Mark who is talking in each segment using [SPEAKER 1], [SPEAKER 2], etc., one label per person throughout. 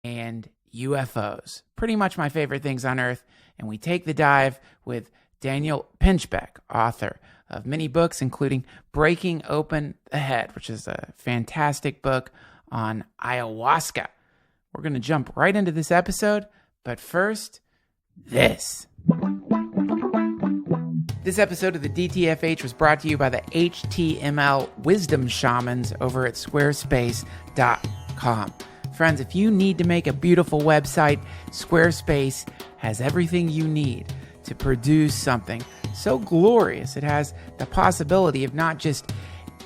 [SPEAKER 1] and UFOs. Pretty much my favorite things on Earth. And we take the dive with Daniel Pinchbeck, author of many books, including Breaking Open the Head, which is a fantastic book on ayahuasca. We're going to jump right into this episode, but first, this. This episode of the DTFH was brought to you by the HTML Wisdom Shamans over at Squarespace.com. Friends, if you need to make a beautiful website, Squarespace has everything you need to produce something so glorious. It has the possibility of not just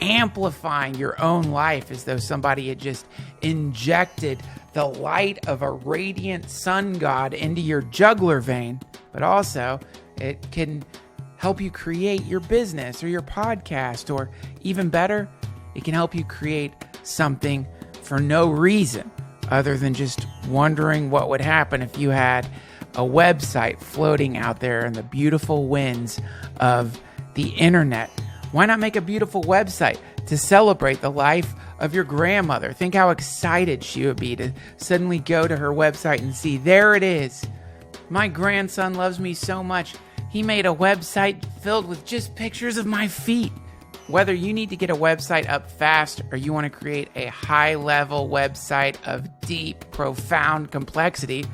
[SPEAKER 1] amplifying your own life as though somebody had just injected the light of a radiant sun god into your jugular vein, but also it can help you create your business or your podcast, or even better, it can help you create something for no reason other than just wondering what would happen if you had a website floating out there in the beautiful winds of the internet. Why not make a beautiful website to celebrate the life of your grandmother? Think how excited she would be to suddenly go to her website and see, there it is. My grandson loves me so much, he made a website filled with just pictures of my feet. Whether you need to get a website up fast or you want to create a high-level website of deep, profound complexity,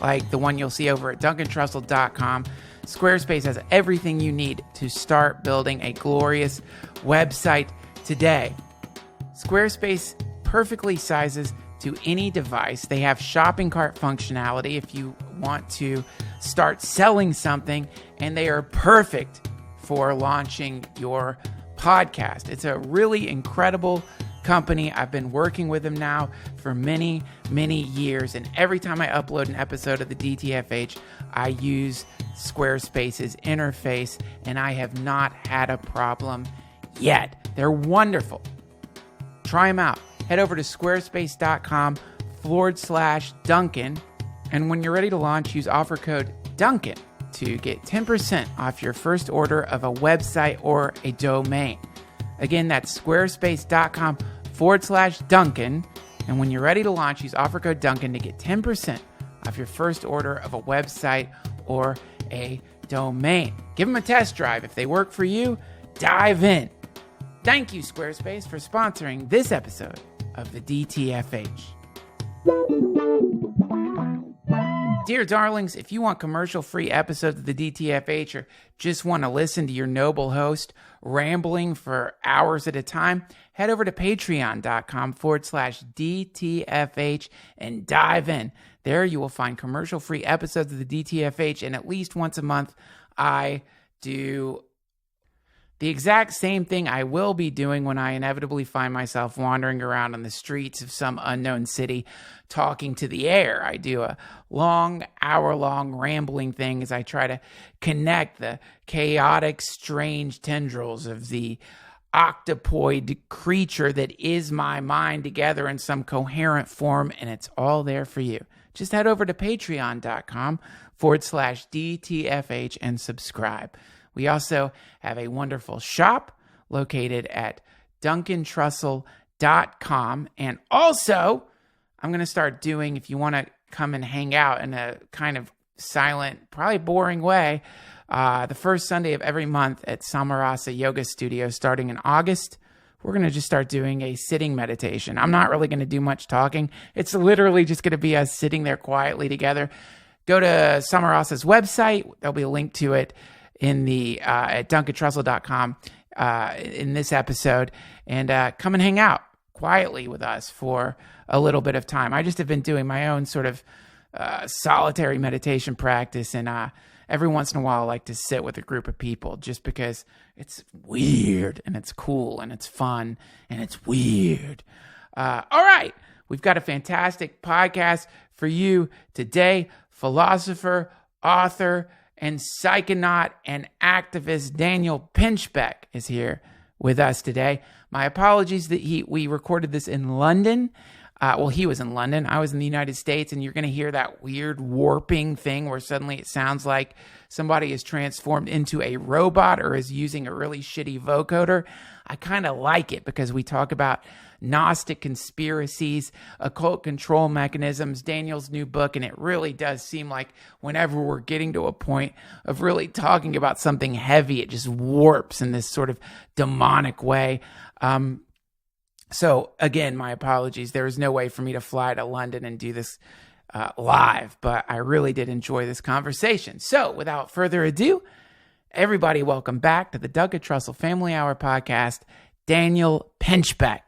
[SPEAKER 1] like the one you'll see over at DuncanTrussell.com, Squarespace has everything you need to start building a glorious website today. Squarespace perfectly sizes to any device. They have shopping cart functionality if you want to start selling something, and they are perfect for launching your podcast. It's a really incredible company. I've been working with them now for many, many years, and every time I upload an episode of the DTFH, I use Squarespace's interface, and I have not had a problem yet. They're wonderful. Try them out. Head over to squarespace.com/Duncan, and when you're ready to launch, use offer code Duncan to get 10% off your first order of a website or a domain. Again, that's squarespace.com/Duncan. And when you're ready to launch, use offer code Duncan to get 10% off your first order of a website or a domain. Give them a test drive. If they work for you, dive in. Thank you, Squarespace, for sponsoring this episode of the DTFH. Dear darlings, if you want commercial-free episodes of the DTFH or just want to listen to your noble host rambling for hours at a time, head over to patreon.com/DTFH and dive in. There you will find commercial-free episodes of the DTFH, and at least once a month, I do the exact same thing I will be doing when I inevitably find myself wandering around on the streets of some unknown city talking to the air. I do a long, hour-long rambling thing as I try to connect the chaotic, strange tendrils of the octopoid creature that is my mind together in some coherent form, and it's all there for you. Just head over to patreon.com/DTFH and subscribe. We also have a wonderful shop located at DuncanTrussell.com. And also, I'm going to start doing, if you want to come and hang out in a kind of silent, probably boring way, the first Sunday of every month at Samarasa Yoga Studio starting in August, we're going to just start doing a sitting meditation. I'm not really going to do much talking. It's literally just going to be us sitting there quietly together. Go to Samarasa's website. There'll be a link to it in the at DuncanTrussell.com in this episode, and come and hang out quietly with us for a little bit of time. I just have been doing my own sort of solitary meditation practice, and every once in a while I like to sit with a group of people just because it's weird and it's cool and it's fun and it's weird. All right, we've got a fantastic podcast for you today. Philosopher, author, and psychonaut and activist Daniel Pinchbeck is here with us today. My apologies that we recorded this in London. He was in London. I was in the United States, and you're going to hear that weird warping thing where suddenly it sounds like somebody is transformed into a robot or is using a really shitty vocoder. I kind of like it because we talk about Gnostic conspiracies, occult control mechanisms, Daniel's new book. And it really does seem like whenever we're getting to a point of really talking about something heavy, it just warps in this sort of demonic way. So again, my apologies. There was no way for me to fly to London and do this live, but I really did enjoy this conversation. So without further ado, everybody, welcome back to the Duncan Trussell Family Hour podcast, Daniel Pinchbeck.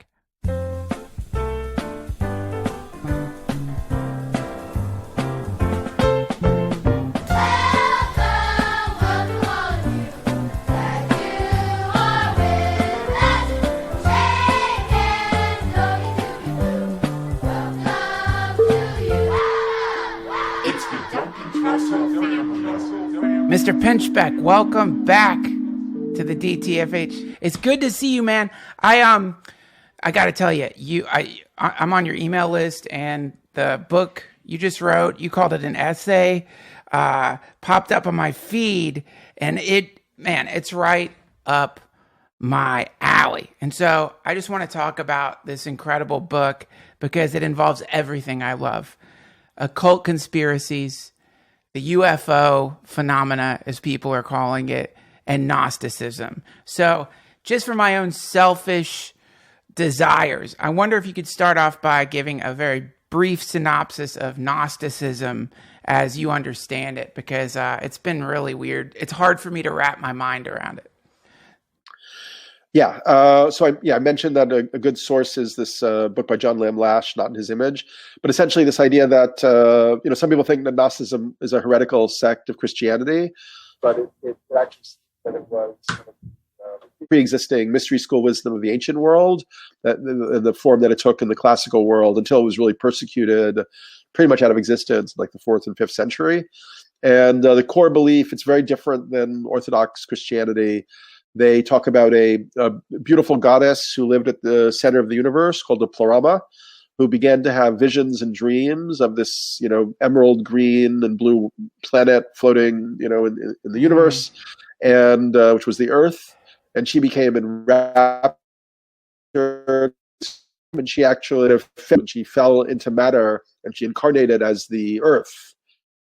[SPEAKER 1] Mr. Pinchbeck, welcome back to the DTFH. It's good to see you, man. I got to tell you, I'm on your email list, and the book you just wrote, you called it an essay, popped up on my feed, and it's right up my alley. And so I just want to talk about this incredible book because it involves everything I love: occult conspiracies, the UFO phenomena, as people are calling it, and Gnosticism. So just for my own selfish desires, I wonder if you could start off by giving a very brief synopsis of Gnosticism as you understand it, because it's been really weird. It's hard for me to wrap my mind around it.
[SPEAKER 2] Yeah. I mentioned that a good source is this book by John Lamb Lash, Not in His Image. But essentially this idea that, some people think that Gnosticism is a heretical sect of Christianity, but it actually that it was pre-existing mystery school wisdom of the ancient world, that the form that it took in the classical world until it was really persecuted pretty much out of existence in like the 4th and 5th century. And the core belief, it's very different than Orthodox Christianity. They talk about a beautiful goddess who lived at the center of the universe called the Pleroma, who began to have visions and dreams of this, emerald green and blue planet floating, in the universe, and which was the Earth. And she became enraptured, and she fell into matter, and she incarnated as the Earth.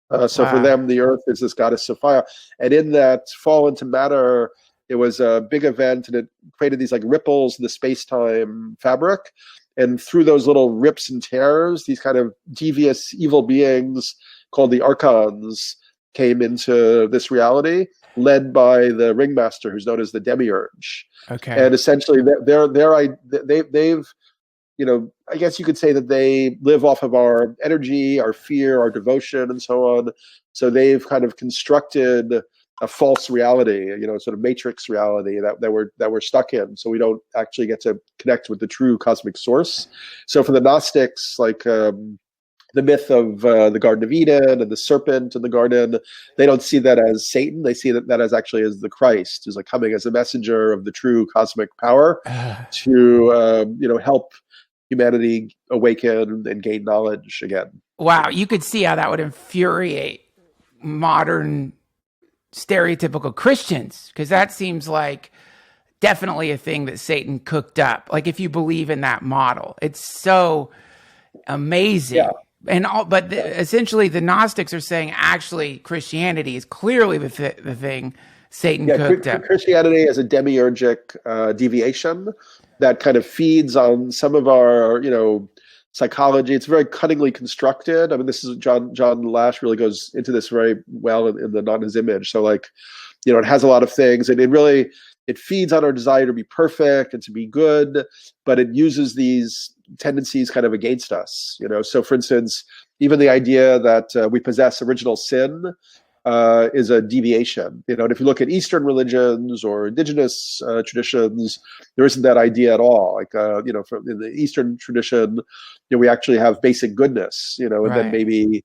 [SPEAKER 2] For them, the Earth is this goddess of fire. And in that fall into matter, it was a big event, and it created these like ripples in the space-time fabric. And through those little rips and tears, these kind of devious evil beings called the Archons came into this reality, led by the ringmaster, who's known as the Demiurge. Okay. And essentially, they've I guess you could say that they live off of our energy, our fear, our devotion, and so on. So they've kind of constructed a false reality, sort of matrix reality that we're stuck in. So we don't actually get to connect with the true cosmic source. So for the Gnostics, like the myth of the Garden of Eden and the serpent in the garden, they don't see that as Satan. They see that as actually as the Christ, who's like coming as a messenger of the true cosmic power to help humanity awaken and gain knowledge again.
[SPEAKER 1] Wow, you could see how that would infuriate modern stereotypical Christians, because that seems like definitely a thing that Satan cooked up. Like if you believe in that model, it's so amazing. Yeah. But essentially the Gnostics are saying actually Christianity is clearly the thing Satan cooked up. Christianity
[SPEAKER 2] is a demiurgic deviation that kind of feeds on some of our, psychology. It's very cunningly constructed. I mean, this is John Lash really goes into this very well in the Not in His Image. So it has a lot of things, and it feeds on our desire to be perfect and to be good, but it uses these tendencies kind of against us. So for instance, even the idea that we possess original sin is a deviation. And if you look at Eastern religions or indigenous traditions, there isn't that idea at all. Like, in the Eastern tradition, we actually have basic goodness, and right. Then maybe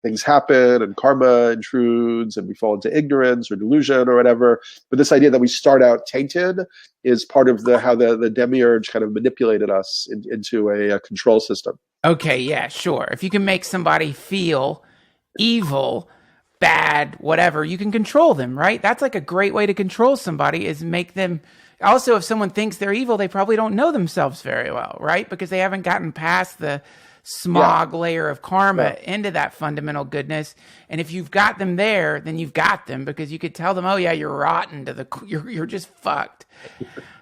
[SPEAKER 2] things happen and karma intrudes and we fall into ignorance or delusion or whatever. But this idea that we start out tainted is part of how the demiurge kind of manipulated us into a control system.
[SPEAKER 1] Okay, yeah, sure. If you can make somebody feel evil, bad, whatever, you can control them, right? That's like a great way to control somebody, is make them Also, if someone thinks they're evil, they probably don't know themselves very well, right? Because they haven't gotten past the smog layer of karma into that fundamental goodness. And if you've got them there, then you've got them, because you could tell them, oh yeah, you're rotten you're just fucked.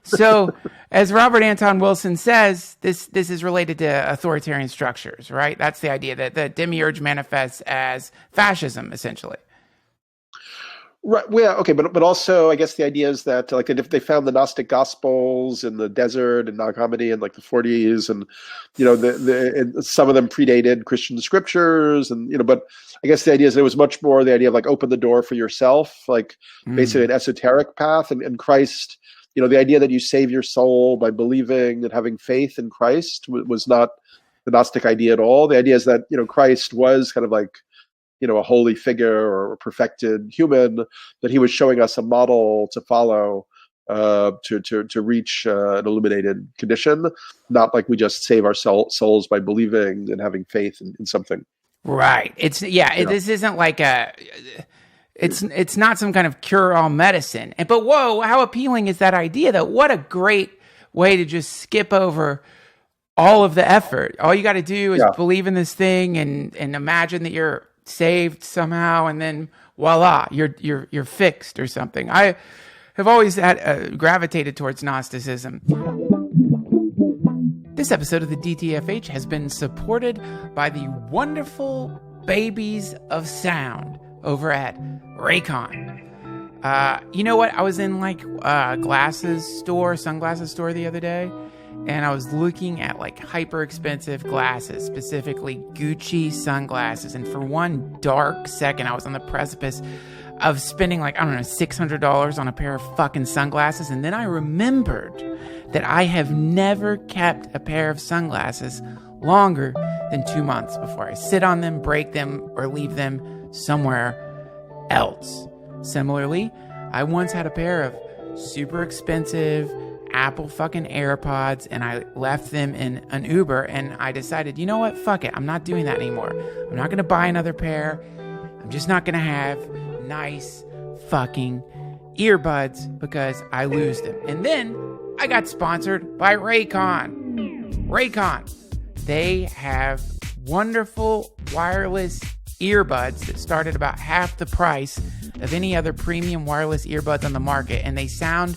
[SPEAKER 1] So as Robert Anton Wilson says, this is related to authoritarian structures, right? That's the idea that the demiurge manifests as fascism, essentially.
[SPEAKER 2] Right. Well, okay, but also, I guess the idea is that like if they found the Gnostic Gospels in the desert in Nag Hammadi in like the 40s, and and some of them predated Christian scriptures, and but I guess the idea is it was much more the idea of like open the door for yourself, like basically an esoteric path, and Christ. The idea that you save your soul by believing and having faith in Christ was not the Gnostic idea at all. The idea is that Christ was kind of like a holy figure or a perfected human, that he was showing us a model to follow to reach an illuminated condition, not like we just save our souls by believing and having faith in something.
[SPEAKER 1] Right. This isn't like it's not some kind of cure-all medicine. But whoa, how appealing is that idea, though? What a great way to just skip over all of the effort. All you got to do is believe in this thing and imagine that you're saved somehow, and then voila, you're fixed or something. I have always gravitated towards Gnosticism. This episode of the DTFH has been supported by the wonderful babies of sound over at Raycon. You know what? I was in like a sunglasses store the other day, and I was looking at like hyper expensive glasses, specifically Gucci sunglasses. And for one dark second, I was on the precipice of spending like, I don't know, $600 on a pair of fucking sunglasses. And then I remembered that I have never kept a pair of sunglasses longer than 2 months before I sit on them, break them, or leave them somewhere else. Similarly, I once had a pair of super expensive Apple fucking AirPods, and I left them in an Uber, and I decided, you know what, fuck it, I'm not doing that anymore. I'm not gonna buy another pair. I'm just not gonna have nice fucking earbuds because I lose them. And then I got sponsored by Raycon. Raycon, they have wonderful wireless earbuds that start at about half the price of any other premium wireless earbuds on the market, and they sound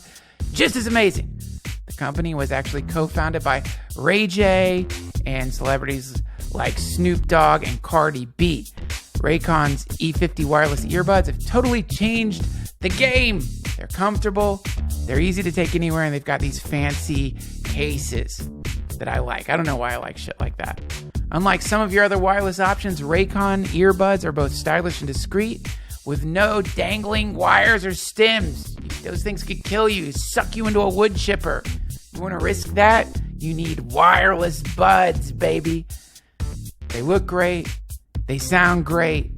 [SPEAKER 1] just as amazing. The company was actually co-founded by Ray J and celebrities like Snoop Dogg and Cardi B. Raycon's E50 wireless earbuds have totally changed the game. They're comfortable, they're easy to take anywhere, and they've got these fancy cases that I like. I don't know why I like shit like that. Unlike some of your other wireless options, Raycon earbuds are both stylish and discreet, with no dangling wires or stems. Those things could kill you, suck you into a wood chipper. You want to risk that? You need wireless buds, baby. They look great, they sound great,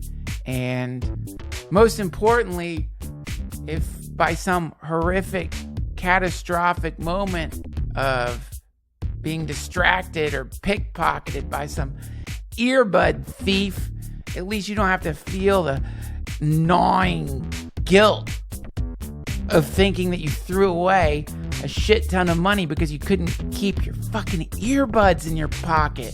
[SPEAKER 1] and most importantly, if by some horrific, catastrophic moment of being distracted or pickpocketed by some earbud thief, at least you don't have to feel the gnawing guilt of thinking that you threw away a shit ton of money because you couldn't keep your fucking earbuds in your pocket.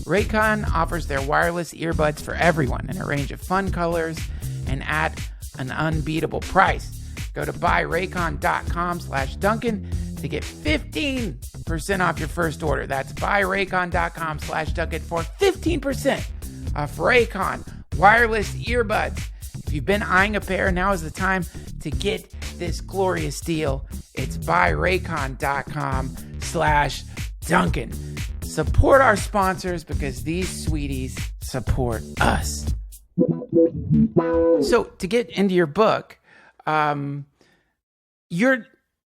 [SPEAKER 1] Raycon offers their wireless earbuds for everyone in a range of fun colors and at an unbeatable price. Go to buyraycon.com/Duncan to get 15% off your first order. That's buyraycon.com/Duncan for 15% off Raycon wireless earbuds. If you've been eyeing a pair, now is the time to get this glorious deal. It's buyraycon.com/Duncan. Support our sponsors because these sweeties support us. So to get into your book, I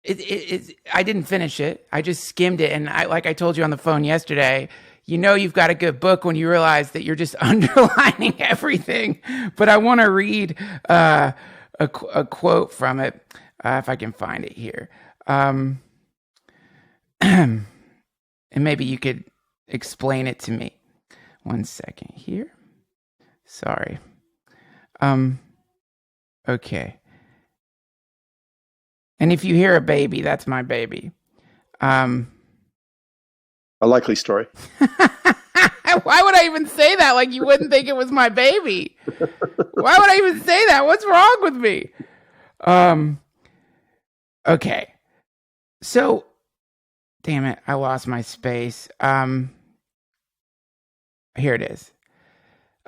[SPEAKER 1] didn't finish it. I just skimmed it. And like I told you on the phone yesterday, you've got a good book when you realize that you're just underlining everything. But I want to read a quote from it, if I can find it here. And maybe you could explain it to me. 1 second here. Sorry. Okay. And if you hear a baby, that's my baby.
[SPEAKER 2] A likely story.
[SPEAKER 1] Why would I even say that? Like you wouldn't think it was my baby. Why would I even say that? What's wrong with me? Okay. So, damn it, I lost my space. Here it is.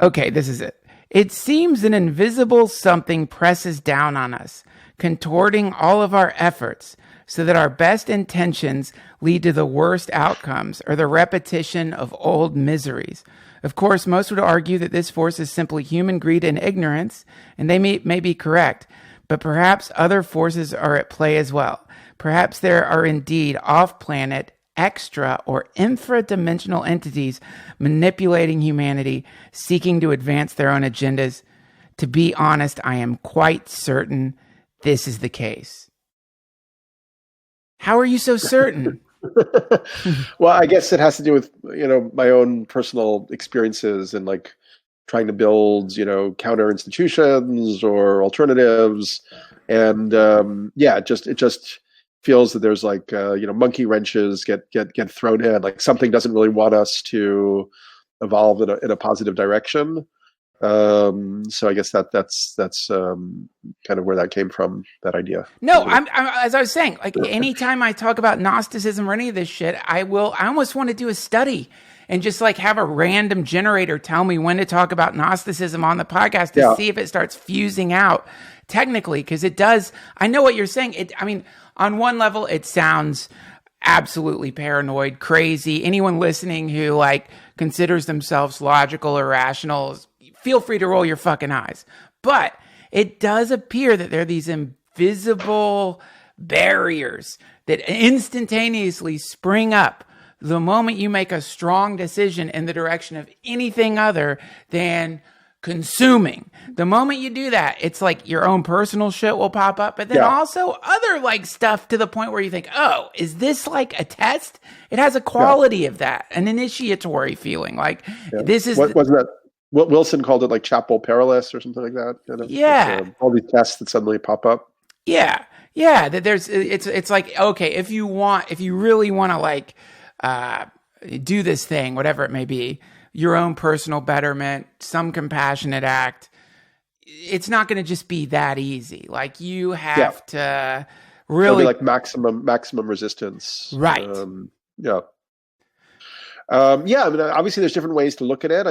[SPEAKER 1] Okay, this is it. It seems an invisible something presses down on us, contorting all of our efforts so that our best intentions lead to the worst outcomes or the repetition of old miseries. Of course, most would argue that this force is simply human greed and ignorance, and they may be correct, but perhaps other forces are at play as well. Perhaps there are indeed off-planet, extra or infra-dimensional entities manipulating humanity, seeking to advance their own agendas. To be honest, I am quite certain this is the case. How are you so certain?
[SPEAKER 2] Well, I guess it has to do with, my own personal experiences and like trying to build, counter institutions or alternatives. And it just feels that there's like, monkey wrenches get thrown in, like something doesn't really want us to evolve in a positive direction. So I guess that's kind of where that came from, that idea.
[SPEAKER 1] No, I'm as I was saying, like anytime I talk about Gnosticism or any of this shit, I almost want to do a study and just like have a random generator tell me when to talk about Gnosticism on the podcast to see if it starts fusing out technically, because it does. I know what you're saying. On one level, it sounds absolutely paranoid, crazy. Anyone listening who like considers themselves logical or rational, feel free to roll your fucking eyes. But it does appear that there are these invisible barriers that instantaneously spring up the moment you make a strong decision in the direction of anything other than consuming. The moment you do that, it's like your own personal shit will pop up, but then also other like stuff to the point where you think, oh, is this like a test? It has a quality of that, an initiatory feeling. Like this is...
[SPEAKER 2] Wasn't that what Wilson called it, like Chapel Perilous or something like that? Like, all these tests that suddenly pop up. Yeah.
[SPEAKER 1] That there's, it's like, okay, if you really want to like do this thing, whatever it may be, your own personal betterment, some compassionate act, it's not going to just be that easy. Like you have to really
[SPEAKER 2] like maximum resistance.
[SPEAKER 1] Right.
[SPEAKER 2] Obviously there's different ways to look at it.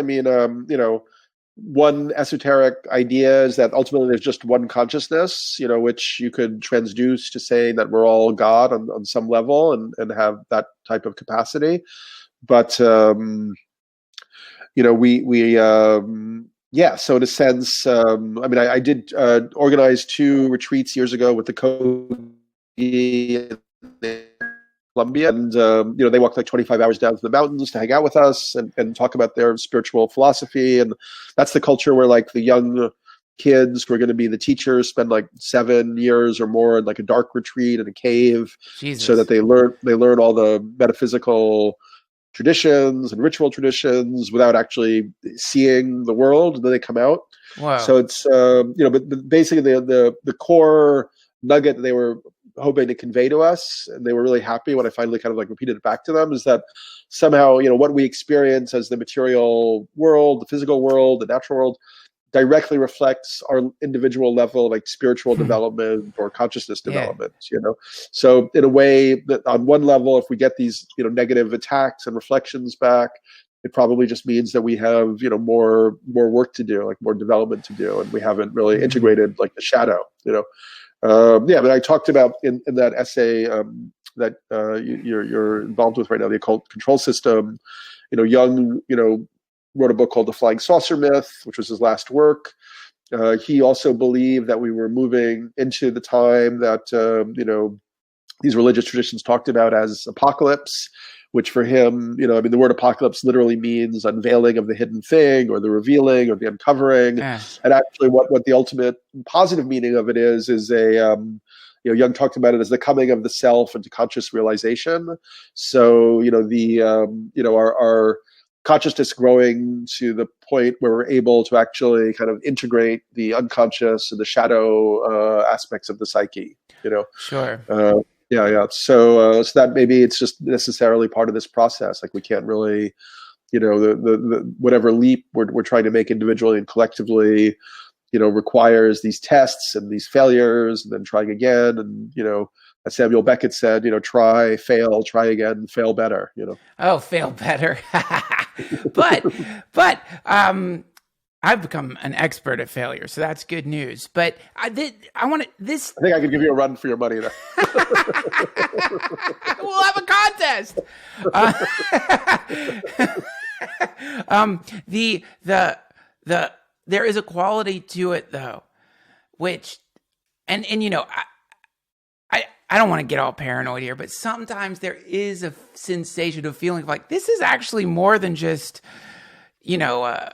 [SPEAKER 2] One esoteric idea is that ultimately there's just one consciousness, which you could transduce to say that we're all God on some level and have that type of capacity. But, so in a sense, I did organize 2 retreats years ago with the Code in Colombia, and they walked like 25 hours down to the mountains to hang out with us and talk about their spiritual philosophy. And that's the culture where like the young kids who are going to be the teachers spend like 7 years or more in like a dark retreat in a cave, so that they learn all the metaphysical traditions and ritual traditions without actually seeing the world, and then they come out.
[SPEAKER 1] Wow.
[SPEAKER 2] So it's but basically the core nugget that they were hoping to convey to us, and they were really happy when I finally kind of like repeated it back to them, is that somehow what we experience as the material world, the physical world, the natural world, directly reflects our individual level, like spiritual development or consciousness development. So in a way that on one level, if we get these negative attacks and reflections back, it probably just means that we have more work to do, like more development to do, and we haven't really integrated like the shadow. But I talked about in that essay that you're involved with right now, the occult control system. Jung wrote a book called The Flying Saucer Myth, which was his last work. He also believed that we were moving into the time that these religious traditions talked about as apocalypse, which for him, the word apocalypse literally means unveiling of the hidden thing or the revealing or the uncovering. And actually what the ultimate positive meaning of it is Jung talked about it as the coming of the self into conscious realization. So, our consciousness growing to the point where we're able to actually kind of integrate the unconscious and the shadow aspects of the psyche,
[SPEAKER 1] Sure.
[SPEAKER 2] So that maybe it's just necessarily part of this process. Like we can't really, the whatever leap we're trying to make individually and collectively, requires these tests and these failures and then trying again. And, as Samuel Beckett said, try, fail, try again, fail better,
[SPEAKER 1] Oh, fail better. but I've become an expert at failure, so that's good news. But I think I could give you a run for your money now. We'll have a contest. There is a quality to it though, which, and I don't want to get all paranoid here, but sometimes there is a sensation of feeling like this is actually more than just, I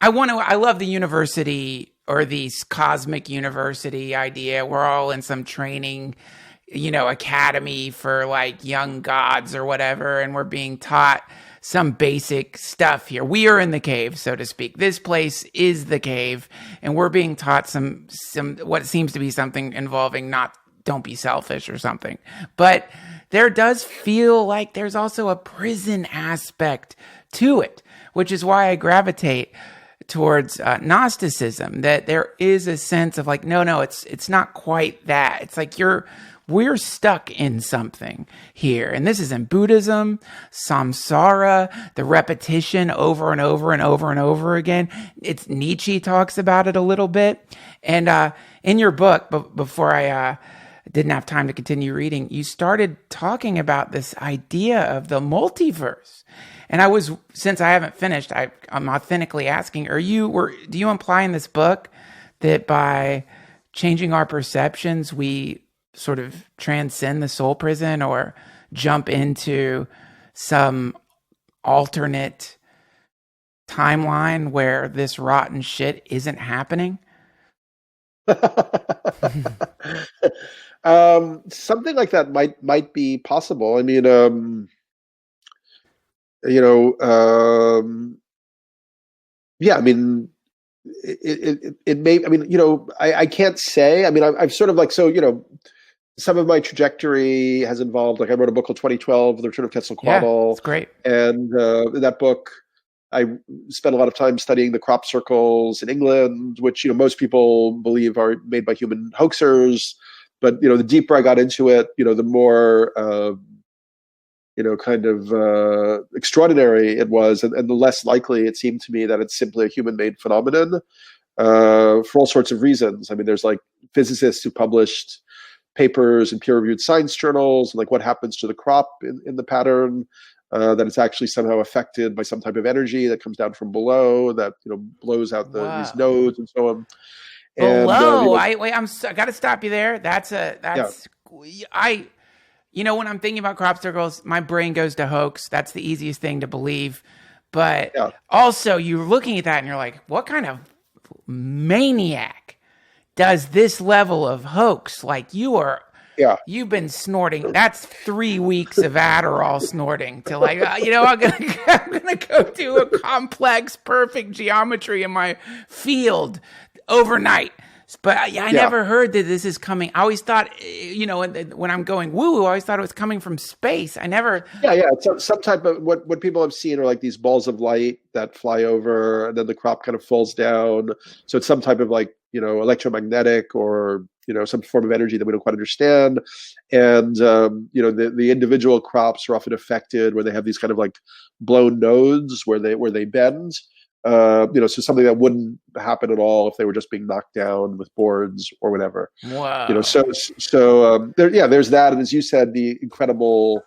[SPEAKER 1] love the university or the cosmic university idea. We're all in some training, academy for like young gods or whatever, and we're being taught some basic stuff here. We are in the cave, so to speak. This place is the cave, and we're being taught some what seems to be something involving don't be selfish or something. But there does feel like there's also a prison aspect to it, which is why I gravitate towards Gnosticism, that there is a sense of like, no, it's not quite that. It's like we're stuck in something here. And this is in Buddhism, samsara, the repetition over and over and over and over again. It's Nietzsche talks about it a little bit. And in your book, before I didn't have time to continue reading, you started talking about this idea of the multiverse. And since I haven't finished, I'm authentically asking, do you imply in this book that by changing our perceptions, we sort of transcend the soul prison or jump into some alternate timeline where this rotten shit isn't happening?
[SPEAKER 2] Something like that might be possible. I mean, yeah, I mean, it may, I mean, I can't say. I mean, I've sort of like, some of my trajectory has involved, like I wrote a book called 2012, The Return of Quetzalcoatl.
[SPEAKER 1] Yeah, it's great.
[SPEAKER 2] And in that book, I spent a lot of time studying the crop circles in England, which, most people believe are made by human hoaxers. But, the deeper I got into it, the more, kind of extraordinary it was, and the less likely it seemed to me that it's simply a human-made phenomenon for all sorts of reasons. I mean, there's like physicists who published papers in peer-reviewed science journals, and like what happens to the crop in the pattern, that it's actually somehow affected by some type of energy that comes down from below that blows out these nodes and so on.
[SPEAKER 1] Below, I got to stop you there. When I'm thinking about crop circles, my brain goes to hoax. That's the easiest thing to believe. But also, you're looking at that and you're like, what kind of maniac does this level of hoax? Like you've been snorting. That's 3 weeks of Adderall snorting to like, I'm gonna go do a complex, perfect geometry in my field overnight. But I never heard that this is coming. I always thought, when I'm going woo, I always thought it was coming from space. I never.
[SPEAKER 2] Yeah. It's some type of what people have seen are like these balls of light that fly over, and then the crop kind of falls down. So it's some type of like electromagnetic or some form of energy that we don't quite understand. And the individual crops are often affected where they have these kind of like blown nodes where they bend. So something that wouldn't happen at all if they were just being knocked down with boards or whatever.
[SPEAKER 1] Wow.
[SPEAKER 2] There's that, and as you said, the incredible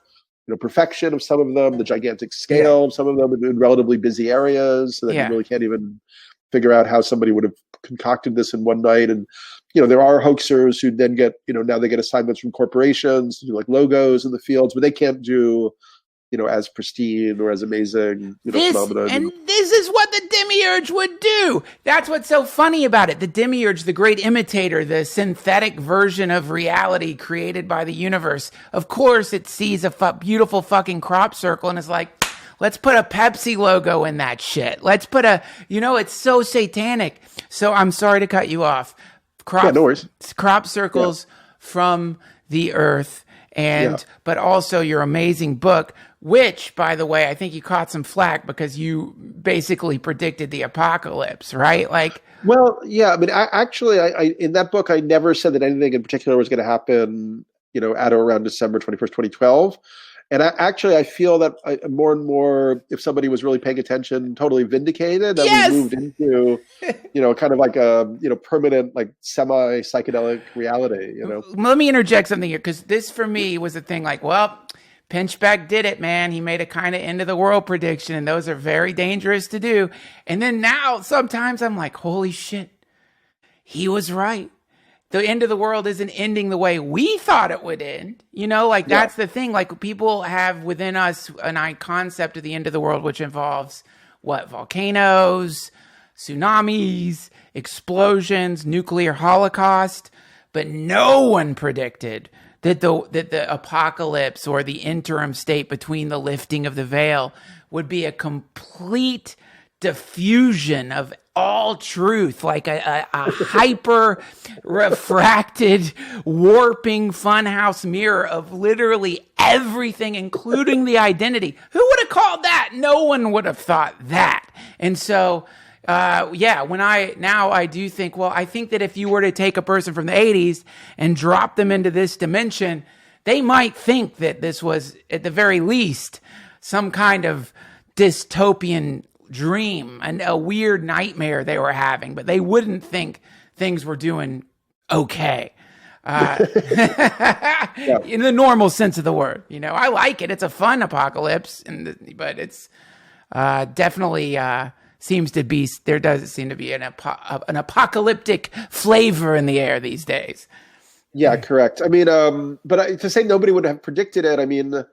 [SPEAKER 2] perfection of some of them, the gigantic scale of some of them in relatively busy areas, so that you really can't even figure out how somebody would have concocted this in one night. And there are hoaxers who then get now they get assignments from corporations to do like logos in the fields, but they can't do as pristine or as amazing phenomenon.
[SPEAKER 1] And this is what the demiurge would do. That's what's so funny about it. The demiurge, the great imitator, the synthetic version of reality created by the universe. Of course, it sees a beautiful fucking crop circle and is like, Let's put a Pepsi logo in that shit. Let's put it's so satanic. So I'm sorry to cut you off.
[SPEAKER 2] No worries.
[SPEAKER 1] Crop circles from the earth, but also your amazing book, which, by the way, I think you caught some flack because you basically predicted the apocalypse, right? Like,
[SPEAKER 2] well, yeah. I mean, I in that book, I never said that anything in particular was going to happen, at or around December 21st, 2012. And I feel that more and more, if somebody was really paying attention, totally vindicated that we moved into, kind of like a, permanent, like semi-psychedelic reality,
[SPEAKER 1] Let me interject something here, because this for me was a thing like, well, Pinchbeck did it, man. He made a kind of end of the world prediction, and those are very dangerous to do. And then now sometimes I'm like, holy shit, he was right. The end of the world isn't ending the way we thought it would end. That's the thing. Like, people have within us an concept of the end of the world, which involves volcanoes, tsunamis, explosions, nuclear holocaust. But no one predicted that the apocalypse, or the interim state between the lifting of the veil, would be a complete diffusion of all truth, like a hyper refracted, warping funhouse mirror of literally everything, including the identity. Who would have called that? No one would have thought that. And so, I do think, I think that if you were to take a person from the 80s and drop them into this dimension, they might think that this was, at the very least, some kind of dystopian dream and a weird nightmare they were having, but they wouldn't think things were doing okay. In the normal sense of the word. I like it. It's a fun apocalypse, but it's definitely there does seem to be an apocalyptic flavor in the air these days.
[SPEAKER 2] Yeah, correct. I mean, to say nobody would have predicted it, I mean,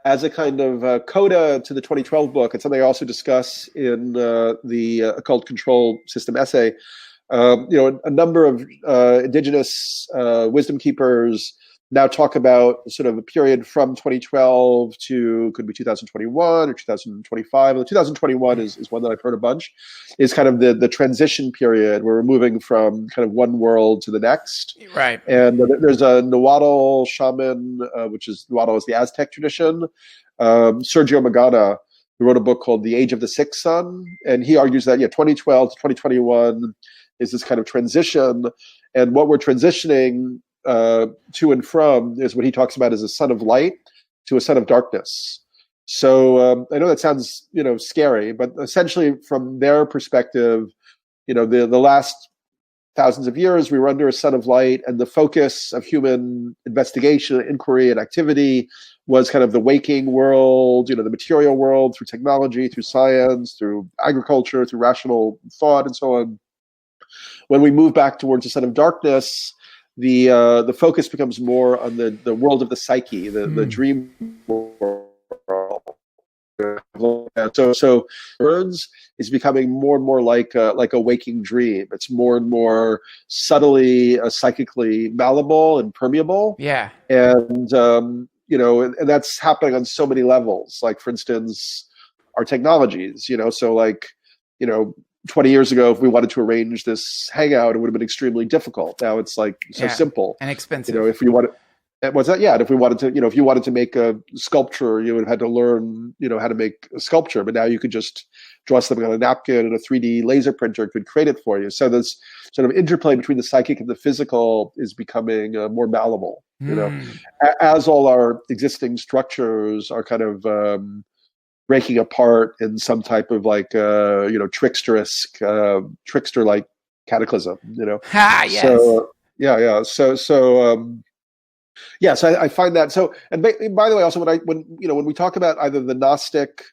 [SPEAKER 2] as a kind of coda to the 2012 book, it's something I also discuss in the Occult Control System essay. A number of indigenous wisdom keepers now talk about sort of a period from 2012 to, could be 2021 or 2025. The 2021 is one that I've heard a bunch, is kind of the transition period where we're moving from kind of one world to the next.
[SPEAKER 1] Right.
[SPEAKER 2] And there's a Nahuatl shaman, Nahuatl is the Aztec tradition, Sergio Magana, who wrote a book called The Age of the Sixth Sun. And he argues that, 2012 to 2021 is this kind of transition. And what we're transitioning to and from is what he talks about as a sun of light to a sun of darkness. So I know that sounds, scary, but essentially from their perspective, the last thousands of years, we were under a sun of light, and the focus of human investigation, inquiry, and activity was kind of the waking world, the material world, through technology, through science, through agriculture, through rational thought, and so on. When we move back towards a sun of darkness, the focus becomes more on the world of the psyche, the dream world. So words is becoming more and more like a waking dream. It's more and more subtly, psychically malleable and permeable.
[SPEAKER 1] Yeah,
[SPEAKER 2] and and that's happening on so many levels. Like, for instance, our technologies. 20 years ago, if we wanted to arrange this hangout, it would have been extremely difficult. Now it's like so simple
[SPEAKER 1] and expensive.
[SPEAKER 2] If you want to, what's that? Yeah. And if we wanted to, if you wanted to make a sculpture, you would have had to learn, how to make a sculpture. But now you could just draw something on a napkin, and a 3D laser printer could create it for you. So this sort of interplay between the psychic and the physical is becoming more malleable. As all our existing structures are kind of breaking apart in some type of like trickster-like cataclysm.
[SPEAKER 1] Yes.
[SPEAKER 2] So yeah. So I find that so. And by the way, also when we talk about either the Gnostic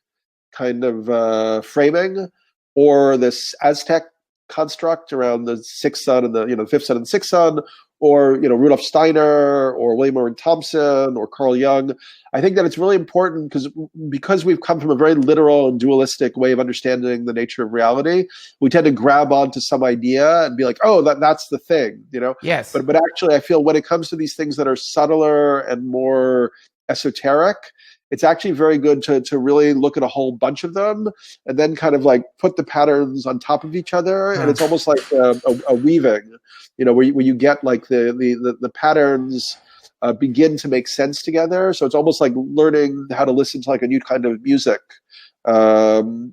[SPEAKER 2] kind of framing or this Aztec construct around the sixth sun and the fifth sun and the sixth sun, or Rudolph Steiner or William Owen Thompson or Carl Jung, I think that it's really important because we've come from a very literal and dualistic way of understanding the nature of reality. We tend to grab onto some idea and be like, oh, that's the thing,
[SPEAKER 1] Yes.
[SPEAKER 2] But actually, I feel when it comes to these things that are subtler and more esoteric, it's actually very good to really look at a whole bunch of them and then kind of like put the patterns on top of each other. And it's almost like a weaving, where you get like the patterns begin to make sense together. So it's almost like learning how to listen to like a new kind of music. So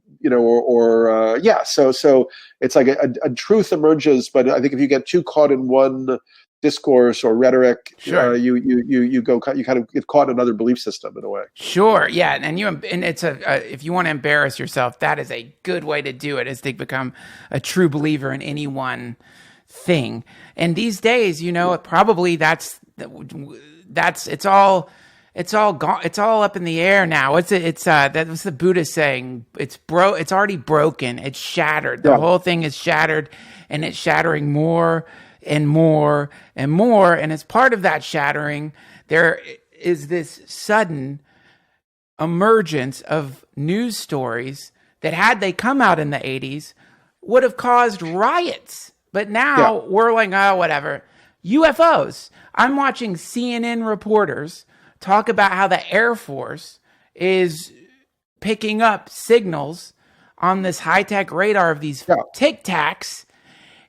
[SPEAKER 2] it's like a truth emerges, but I think if you get too caught in one discourse or rhetoric,
[SPEAKER 1] sure.
[SPEAKER 2] You kind of get caught in another belief system in a way.
[SPEAKER 1] Sure, yeah, and it's if you want to embarrass yourself, that is a good way to do it, is to become a true believer in any one thing. And these days, probably it's all gone. It's all up in the air now. That was the Buddha saying. It's already broken. It's shattered. The whole thing is shattered, and it's shattering more and more and more. And as part of that shattering, there is this sudden emergence of news stories that, had they come out in the 80s, would have caused riots. But now we're like, oh, whatever. UFOs. I'm watching CNN reporters talk about how the Air Force is picking up signals on this high-tech radar of these Tic Tacs,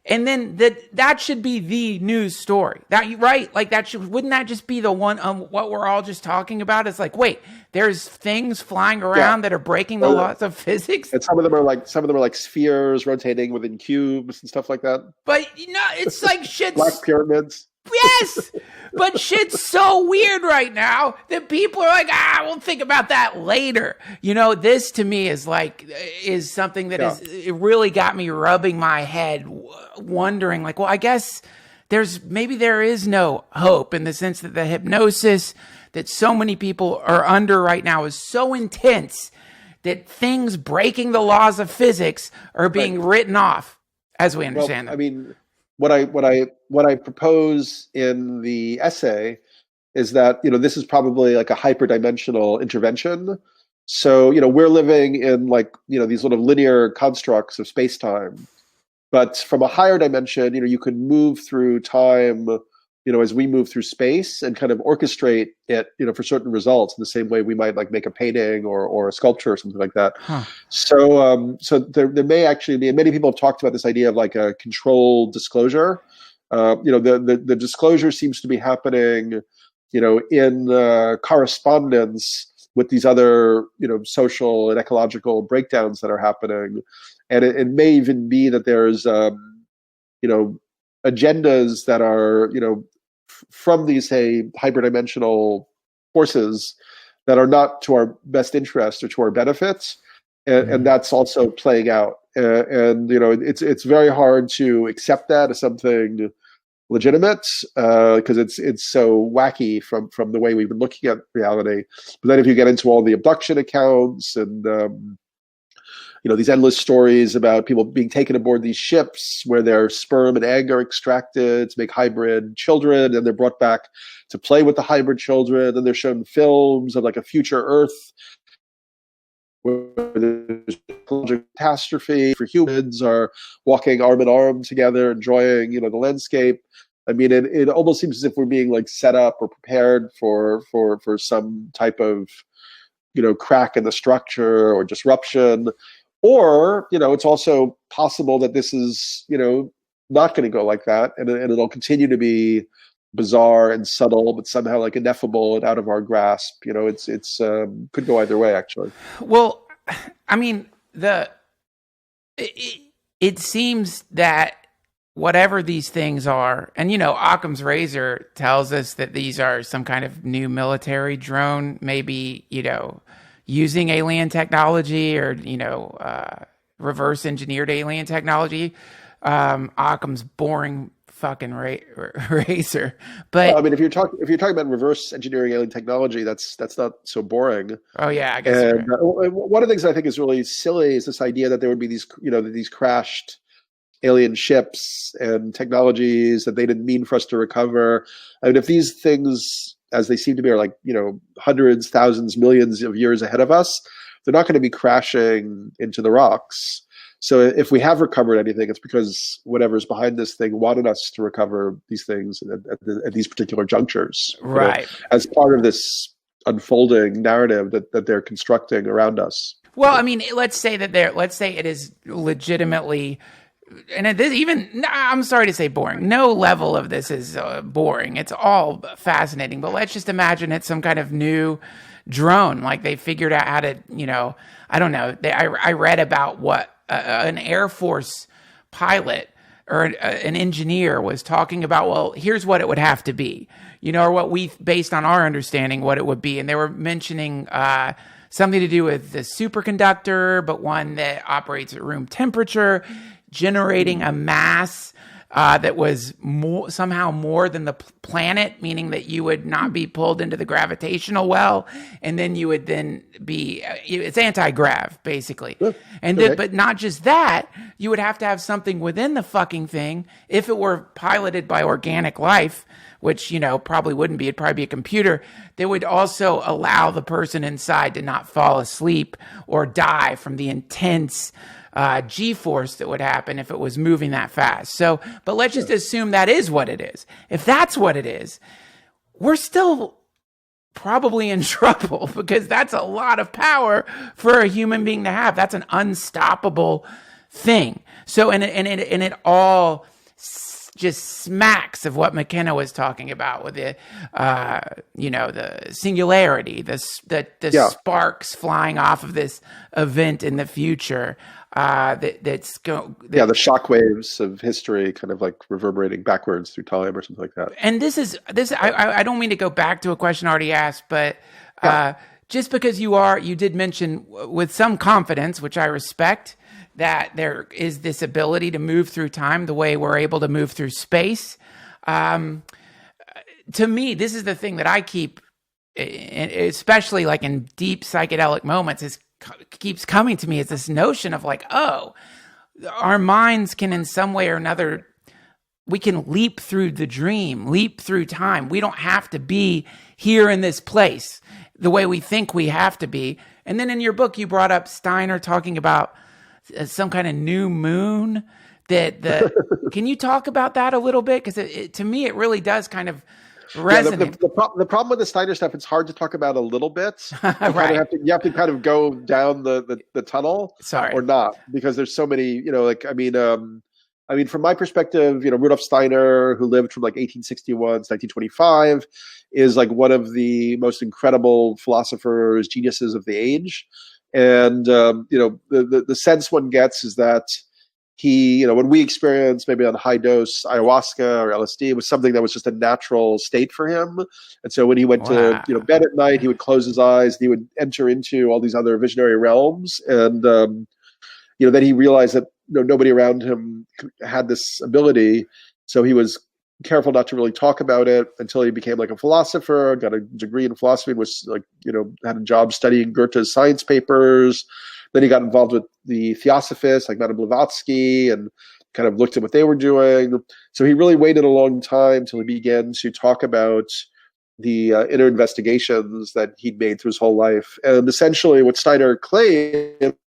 [SPEAKER 1] and then that should be the news story. Right? Like wouldn't that just be the one what we're all just talking about? It's like, wait, there's things flying around that are breaking the laws of physics.
[SPEAKER 2] And some of them are like spheres rotating within cubes and stuff like that.
[SPEAKER 1] But it's like shit's
[SPEAKER 2] black pyramids.
[SPEAKER 1] Yes, but shit's so weird right now that people are like, we'll think about that later. This to me is something that it really got me rubbing my head, wondering like, well, I guess there is no hope, in the sense that the hypnosis that so many people are under right now is so intense that things breaking the laws of physics are being written off as we understand them.
[SPEAKER 2] I mean, what I propose in the essay is that, this is probably like a hyperdimensional intervention. So, we're living in these sort of linear constructs of space-time, but from a higher dimension, you can move through time, as we move through space, and kind of orchestrate it, for certain results in the same way we might like make a painting or a sculpture or something like that. So there may actually be, and many people have talked about this idea of like a controlled disclosure. The disclosure seems to be happening, in correspondence with these other, social and ecological breakdowns that are happening. And it may even be that there's, agendas that are, from these, say, hyperdimensional forces that are not to our best interest or to our benefits. And that's also playing out. It's very hard to accept that as something legitimate, because it's so wacky from the way we've been looking at reality. But then if you get into all the abduction accounts and these endless stories about people being taken aboard these ships where their sperm and egg are extracted to make hybrid children, and they're brought back to play with the hybrid children, and they're shown films of like a future Earth where there's ecological catastrophe for humans are walking arm in arm together, enjoying, the landscape. I mean, it almost seems as if we're being like set up or prepared for some type of, crack in the structure or disruption. Or, it's also possible that this is, not going to go like that, and it'll continue to be bizarre and subtle, but somehow like ineffable and out of our grasp. It's could go either way, actually.
[SPEAKER 1] Well, I mean, it seems that whatever these things are, and Occam's razor tells us that these are some kind of new military drone, maybe using alien technology or reverse engineered alien technology. Occam's boring fucking razor, but
[SPEAKER 2] I mean, if you're talking about reverse engineering alien technology, that's not so boring.
[SPEAKER 1] Oh yeah, I guess.
[SPEAKER 2] And one of the things I think is really silly is this idea that there would be these these crashed alien ships and technologies that they didn't mean for us to recover. I mean, if these things, as they seem to be, are like hundreds, thousands, millions of years ahead of us, they're not going to be crashing into the rocks. So if we have recovered anything, it's because whatever's behind this thing wanted us to recover these things at these particular junctures,
[SPEAKER 1] right?
[SPEAKER 2] As part of this unfolding narrative that they're constructing around us.
[SPEAKER 1] Well, I mean, let's say it is legitimately, and I'm sorry to say boring. No level of this is boring. It's all fascinating, but let's just imagine it's some kind of new drone. Like they figured out how to, I don't know. I read about what an Air Force pilot or an engineer was talking about. Well, here's what it would have to be, or what we, based on our understanding, what it would be. And they were mentioning something to do with the superconductor, but one that operates at room temperature, generating a mass that was somehow more than the planet, meaning that you would not be pulled into the gravitational well, and then you would then be, it's anti-grav, basically. And then, but not just that, you would have to have something within the fucking thing, if it were piloted by organic life, which, probably wouldn't be. It'd probably be a computer. They would also allow the person inside to not fall asleep or die from the intense G-force that would happen if it was moving that fast. So, but let's just assume that is what it is. If that's what it is, we're still probably in trouble, because that's a lot of power for a human being to have. That's an unstoppable thing. So, and it all just smacks of what McKenna was talking about with the, the singularity, the sparks flying off of this event in the future. The shockwaves of history kind of like reverberating backwards through time or something like that. And this. I don't mean to go back to a question already asked, but just because you did mention with some confidence, which I respect, that there is this ability to move through time the way we're able to move through space. To me, this is the thing that I keep, especially like in deep psychedelic moments, keeps coming to me, is this notion of like, our minds can in some way or another, we can leap through the dream, leap through time. We don't have to be here in this place the way we think we have to be. And then in your book, you brought up Steiner talking about some kind of new moon. Can you talk about that a little bit? Because to me, it really does kind of resonate.
[SPEAKER 2] The problem with the Steiner stuff, it's hard to talk about a little bit.
[SPEAKER 1] Right.
[SPEAKER 2] You have to kind of go down the tunnel, or not, because there's so many. From my perspective, Rudolph Steiner, who lived from like 1861 to 1925, is like one of the most incredible philosophers, geniuses of the age. And the sense one gets is that he, when we experienced maybe on high dose ayahuasca or LSD, it was something that was just a natural state for him. And so when he went to bed at night, he would close his eyes and he would enter into all these other visionary realms. And then he realized that nobody around him had this ability, so he was careful not to really talk about it until he became like a philosopher, got a degree in philosophy, was like, had a job studying Goethe's science papers. Then he got involved with the Theosophists like Madame Blavatsky and kind of looked at what they were doing. So he really waited a long time till he began to talk about the inner investigations that he'd made through his whole life. And essentially what Steiner claimed,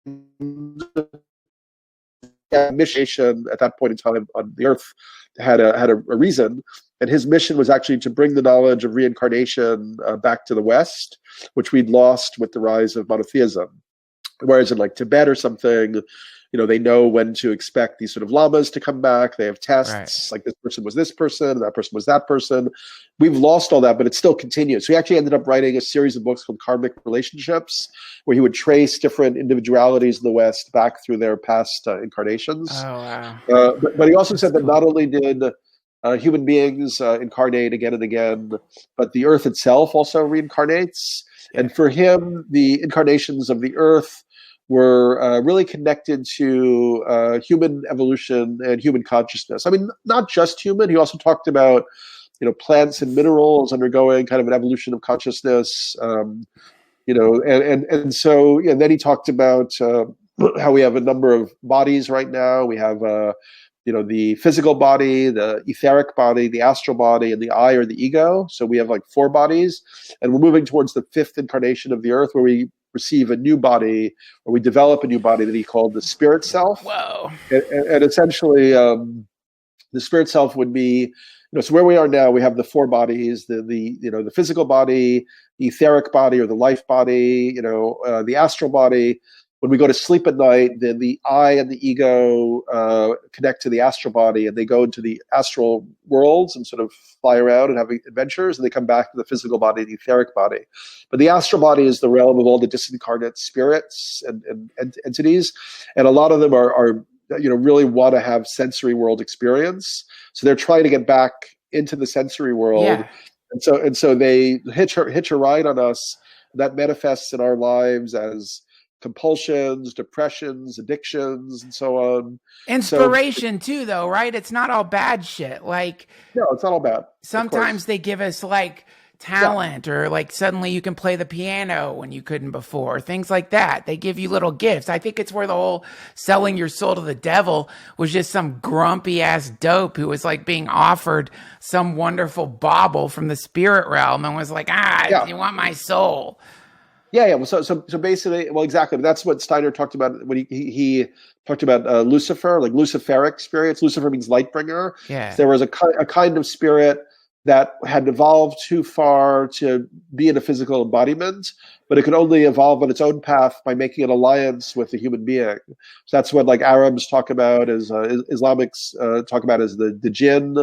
[SPEAKER 2] mission at that point in time on the earth had a reason, and his mission was actually to bring the knowledge of reincarnation back to the West, which we'd lost with the rise of monotheism. Whereas in like Tibet or something, they know when to expect these sort of lamas to come back. They have tests, like this person was this person, that person was that person. We've lost all that, but it still continues. So he actually ended up writing a series of books called Karmic Relationships, where he would trace different individualities in the West back through their past incarnations.
[SPEAKER 1] Oh, wow.
[SPEAKER 2] But he also said that not only did human beings incarnate again and again, but the earth itself also reincarnates. Yeah. And for him, the incarnations of the earth were really connected to human evolution and human consciousness. I mean, not just human. He also talked about, plants and minerals undergoing kind of an evolution of consciousness. And then he talked about how we have a number of bodies right now. We have, the physical body, the etheric body, the astral body, and the I or the ego. So we have like 4 bodies, and we're moving towards the 5th incarnation of the earth, where we receive a new body, or we develop a new body that he called the spirit self.
[SPEAKER 1] Whoa.
[SPEAKER 2] And essentially, the spirit self would be, so where we are now, we have the 4 bodies, the physical body, etheric body or the life body, the astral body. When we go to sleep at night, then the I and the ego connect to the astral body, and they go into the astral worlds and sort of fly around and have adventures, and they come back to the physical body, the etheric body. But the astral body is the realm of all the disincarnate spirits and entities, and a lot of them are really want to have sensory world experience. So they're trying to get back into the sensory world, and so they hitch a ride on us that manifests in our lives as compulsions, depressions, addictions, and so on.
[SPEAKER 1] Inspiration too, though, right? It's not all bad shit. Like,
[SPEAKER 2] no, it's not all bad.
[SPEAKER 1] Sometimes they give us like talent, or like suddenly you can play the piano when you couldn't before, things like that. They give you little gifts. I think it's where the whole selling your soul to the devil was just some grumpy ass dope who was like being offered some wonderful bauble from the spirit realm and was like, you want my soul.
[SPEAKER 2] Yeah. Well, so basically, well, exactly. That's what Steiner talked about when he talked about Lucifer, like Luciferic experience. Lucifer means light bringer.
[SPEAKER 1] Yeah.
[SPEAKER 2] So there was a kind of spirit that had evolved too far to be in a physical embodiment, but it could only evolve on its own path by making an alliance with a human being. So that's what like Arabs talk about, as Islamics talk about as the jinn.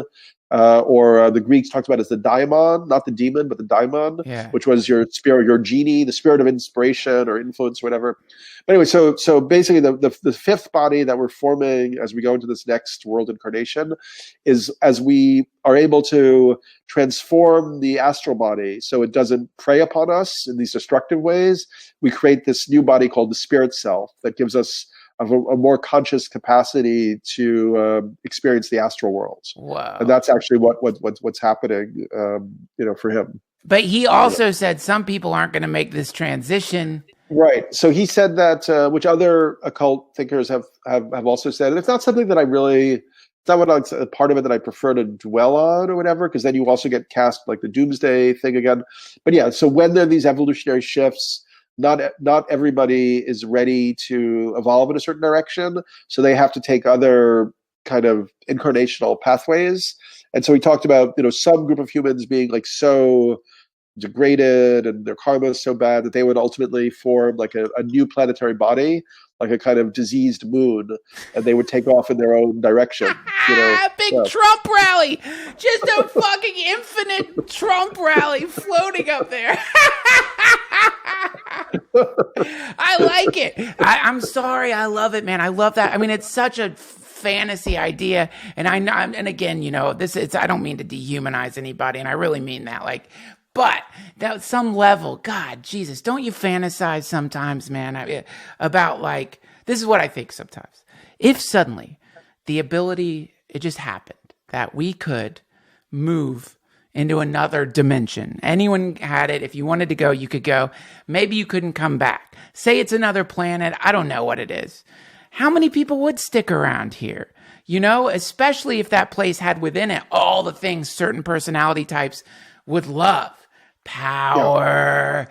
[SPEAKER 2] Or the Greeks talked about as the daimon, not the demon, but the daimon, which was your spirit, your genie, the spirit of inspiration or influence, or whatever. But anyway, so basically the fifth body that we're forming as we go into this next world incarnation is as we are able to transform the astral body so it doesn't prey upon us in these destructive ways, we create this new body called the spirit self that gives us of a more conscious capacity to experience the astral world.
[SPEAKER 1] Wow! And
[SPEAKER 2] that's actually what's happening, for him.
[SPEAKER 1] But he also said some people aren't going to make this transition.
[SPEAKER 2] Right. So he said that, which other occult thinkers have also said, and it's not something that it's not a part of it that I prefer to dwell on or whatever, because then you also get cast like the doomsday thing again. But yeah, so when there are these evolutionary shifts, not everybody is ready to evolve in a certain direction, so they have to take other kind of incarnational pathways. And so we talked about some group of humans being like so degraded and their karma is so bad that they would ultimately form like a new planetary body, like a kind of diseased moon, and they would take off in their own direction.
[SPEAKER 1] Trump rally, just a fucking infinite Trump rally floating up there. I like it. I'm sorry. I love it, man. I love that. I mean, it's such a fantasy idea. And I know, and again, I don't mean to dehumanize anybody. And I really mean that. But at some level, God, Jesus, don't you fantasize sometimes, man, about this is what I think sometimes. If suddenly the ability, it just happened that we could move into another dimension. Anyone had it. If you wanted to go, you could go. Maybe you couldn't come back. Say it's another planet. I don't know what it is. How many people would stick around here? Especially if that place had within it all the things certain personality types would love. Power.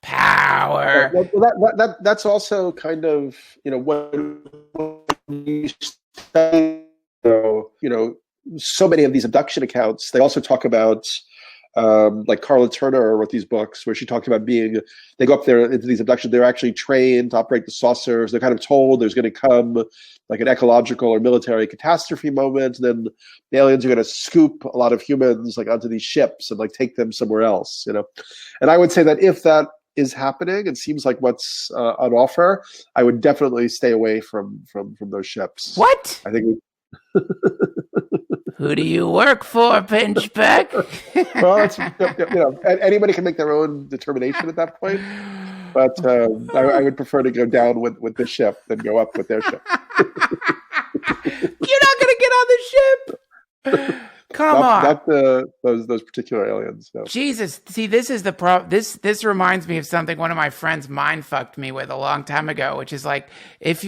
[SPEAKER 2] Well, that's also kind of, when you study, so many of these abduction accounts, they also talk about, like Carla Turner wrote these books where she talked about they go up there into these abductions, they're actually trained to operate the saucers. They're kind of told there's going to come like an ecological or military catastrophe moment, and then the aliens are going to scoop a lot of humans like onto these ships and like take them somewhere else, And I would say that if that is happening and seems like what's on offer, I would definitely stay away from those ships.
[SPEAKER 1] What?
[SPEAKER 2] I think
[SPEAKER 1] Who do you work for, Pinchbeck?
[SPEAKER 2] Well, anybody can make their own determination at that point. But I would prefer to go down with the ship than go up with their ship.
[SPEAKER 1] You're not going to get on the ship. Come on.
[SPEAKER 2] Not those particular aliens. No.
[SPEAKER 1] Jesus. See, this is the problem. This reminds me of something one of my friends mind fucked me with a long time ago, which is like,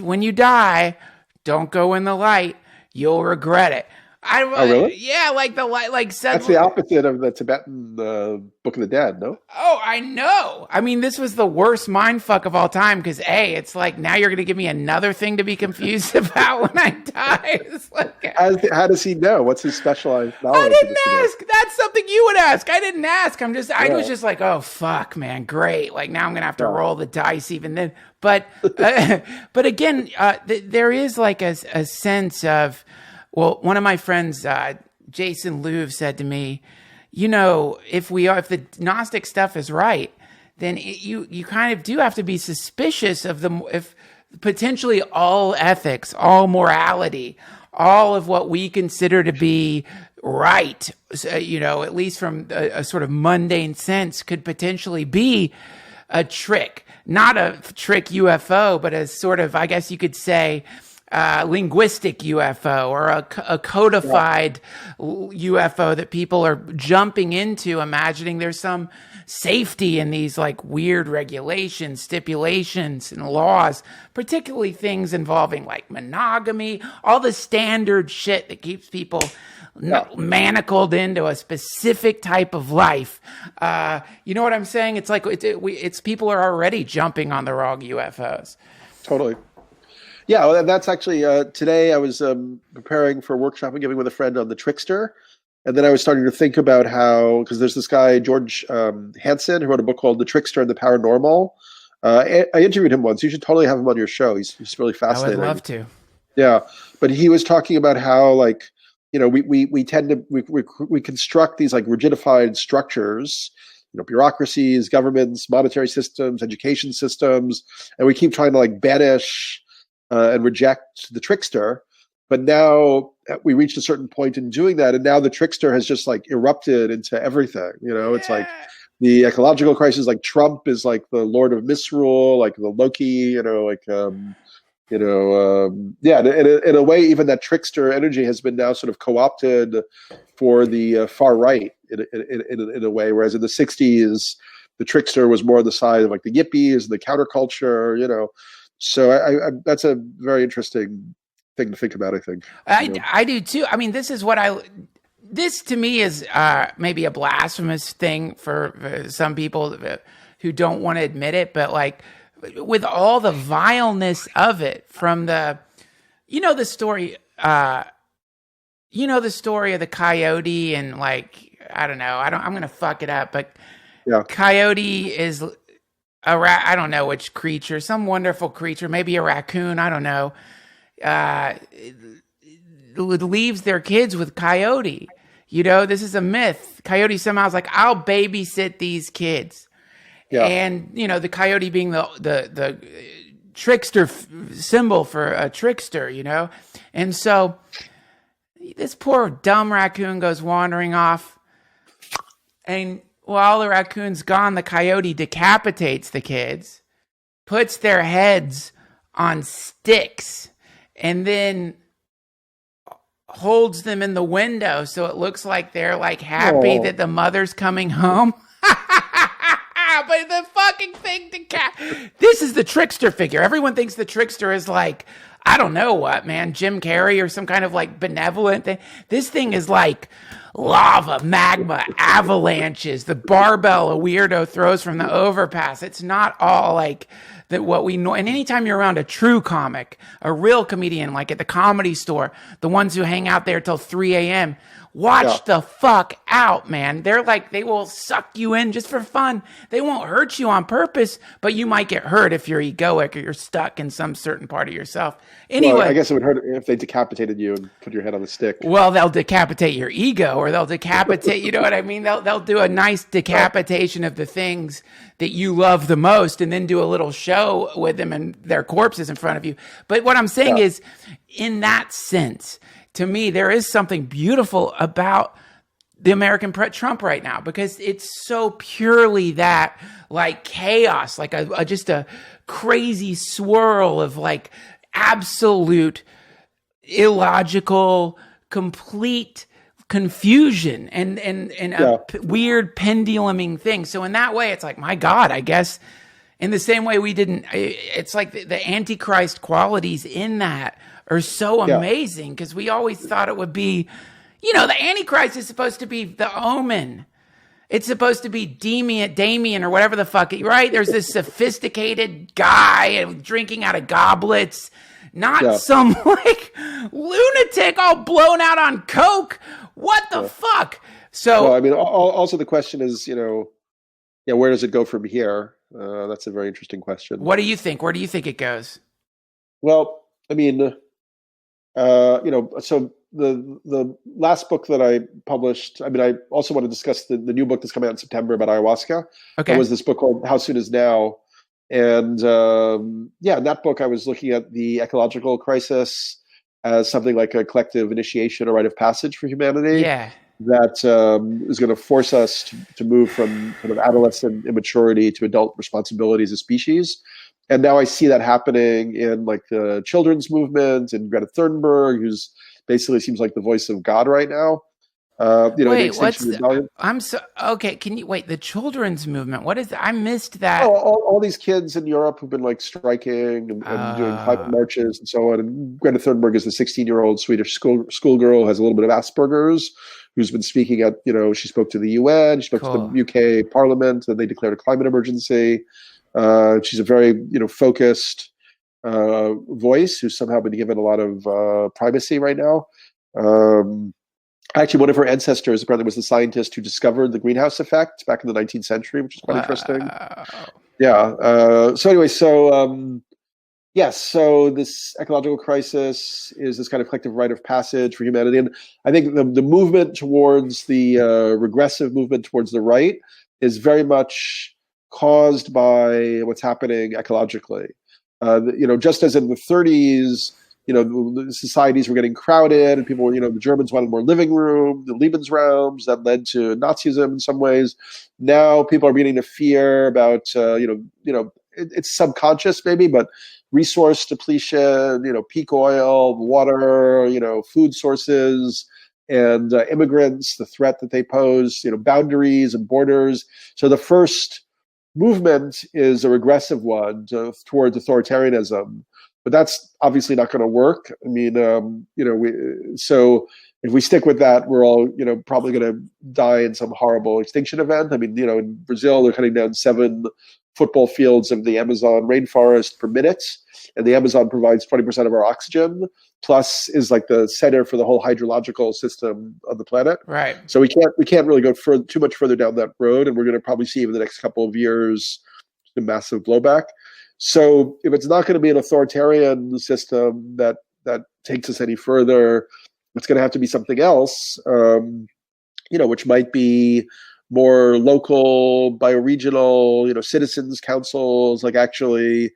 [SPEAKER 1] when you die, don't go in the light. You'll regret it.
[SPEAKER 2] Oh, really?
[SPEAKER 1] Yeah, like
[SPEAKER 2] That's the opposite of the Tibetan Book of the Dead, no?
[SPEAKER 1] Oh, I know. I mean, this was the worst mind fuck of all time because it's like now you're going to give me another thing to be confused about when I die. It's like,
[SPEAKER 2] how does he know? What's his specialized knowledge?
[SPEAKER 1] I didn't ask. That's something you would ask. I didn't ask. I was just like, oh fuck, man, great. Like now I'm going to have to roll the dice even then. But again, there is like a sense of, well, one of my friends, Jason Louv, said to me, you know, if the Gnostic stuff is right, then you kind of do have to be suspicious of if potentially all ethics, all morality, all of what we consider to be right, you know, at least from a sort of mundane sense, could potentially be a trick, not a trick UFO, but a sort of, I guess you could say, linguistic UFO or a codified UFO that people are jumping into, imagining there's some safety in these like weird regulations, stipulations, and laws, particularly things involving like monogamy, all the standard shit that keeps people manacled into a specific type of life. You know what I'm saying? It's like it's people are already jumping on the wrong UFOs.
[SPEAKER 2] Totally. Yeah, well, that's actually today I was preparing for a workshop I'm giving with a friend on the trickster. And then I was starting to think about how, because there's this guy, George Hansen, who wrote a book called The Trickster and the Paranormal. I interviewed him once. You should totally have him on your show. He's really fascinating.
[SPEAKER 1] I would love to.
[SPEAKER 2] Yeah. But he was talking about how, like, you know, we tend to, we construct these like rigidified structures, you know, bureaucracies, governments, monetary systems, education systems, and we keep trying to like banish and reject the trickster. But now we reached a certain point in doing that, and now the trickster has just like erupted into everything. You know, it's like the ecological crisis. Like Trump is like the Lord of Misrule, like the Loki. You know, like in a way, even that trickster energy has been now sort of co-opted for the far right in a way. Whereas in the '60s, the trickster was more on the side of like the yippies and the counterculture. You know. So I that's a very interesting thing to think about, I think.
[SPEAKER 1] I do too. I mean, this to me is maybe a blasphemous thing for some people who don't want to admit it, but like with all the vileness of it from the story of the coyote and like, I don't know, I'm going to fuck it up, but coyote is I don't know which creature, some wonderful creature, maybe a raccoon, I don't know, leaves their kids with coyote. You know, this is a myth. Coyote somehow is like, I'll babysit these kids. Yeah. And, you know, the coyote being the trickster symbol for a trickster, you know? And so this poor dumb raccoon goes wandering off, and while the raccoon's gone, the coyote decapitates the kids, puts their heads on sticks, and then holds them in the window so it looks like they're like happy that the mother's coming home. But the fucking thing this is the trickster figure. Everyone thinks the trickster is like, I don't know what, man, Jim Carrey or some kind of like benevolent thing. This thing is like lava, magma, avalanches, the barbell a weirdo throws from the overpass. It's not all like that what we know. And anytime you're around a true comic, a real comedian, like at the Comedy Store, the ones who hang out there till 3 a.m., watch the fuck out, man. They're like, they will suck you in just for fun. They won't hurt you on purpose, but you might get hurt if you're egoic or you're stuck in some certain part of yourself. Anyway,
[SPEAKER 2] well, I guess it would hurt if they decapitated you and put your head on the stick.
[SPEAKER 1] Well, they'll decapitate your ego, or they'll decapitate, you know what I mean? They'll do a nice decapitation of the things that you love the most, and then do a little show with them and their corpses in front of you. But what I'm saying is, in that sense, to me, there is something beautiful about the American Trump right now, because it's so purely that like chaos, like just a crazy swirl of like absolute illogical, complete confusion and a weird penduluming thing. So in that way, it's like, my God, I guess in the same way it's like the Antichrist qualities in that are so amazing, because we always thought it would be The Antichrist is supposed to be the Omen. It's supposed to be Damien or whatever the fuck, right? There's this sophisticated guy drinking out of goblets, not some like lunatic all blown out on coke. What the fuck? So,
[SPEAKER 2] well, I mean, also the question is, where does it go from here? That's a very interesting question.
[SPEAKER 1] What do you think? Where do you think it goes?
[SPEAKER 2] Well, I mean, so the last book that I published, I mean, I also want to discuss the new book that's coming out in September about ayahuasca.
[SPEAKER 1] Okay.
[SPEAKER 2] It was this book called How Soon Is Now? And in that book, I was looking at the ecological crisis as something like a collective initiation or rite of passage for humanity.
[SPEAKER 1] Yeah.
[SPEAKER 2] That is going to force us to move from kind of adolescent immaturity to adult responsibility as a species. And now I see that happening in like the children's movement and Greta Thunberg, who's basically seems like the voice of God right now.
[SPEAKER 1] Wait, okay. Can you wait? The children's movement. What is that? I missed that.
[SPEAKER 2] All these kids in Europe who've been like striking and doing climate marches and so on. And Greta Thunberg is the 16-year-old Swedish schoolgirl, has a little bit of Asperger's, who's been speaking at, she spoke to the UN, she spoke to the UK Parliament, and they declared a climate emergency. She's a very, focused voice who's somehow been given a lot of primacy right now. Actually, one of her ancestors apparently was the scientist who discovered the greenhouse effect back in the 19th century, which is quite interesting. Yeah. So this ecological crisis is this kind of collective rite of passage for humanity. And I think the movement towards the regressive movement towards the right is very much caused by what's happening ecologically. Just as in the 30s, the societies were getting crowded and people were, the Germans wanted more living room, the Lebensraums that led to Nazism in some ways. Now people are beginning to fear about, it's subconscious maybe, but resource depletion, peak oil, water, food sources, and immigrants, the threat that they pose, boundaries and borders. So the first movement is a regressive one towards authoritarianism. But that's obviously not going to work. I mean, so if we stick with that, we're all, probably going to die in some horrible extinction event. I mean, in Brazil, they're cutting down 7 football fields of the Amazon rainforest per minute. And the Amazon provides 20% of our oxygen, plus is like the center for the whole hydrological system of the planet.
[SPEAKER 1] Right.
[SPEAKER 2] So we can't really go too much further down that road. And we're going to probably see in the next couple of years a massive blowback. So if it's not going to be an authoritarian system that takes us any further, it's going to have to be something else, which might be more local, bioregional, citizens councils, like actually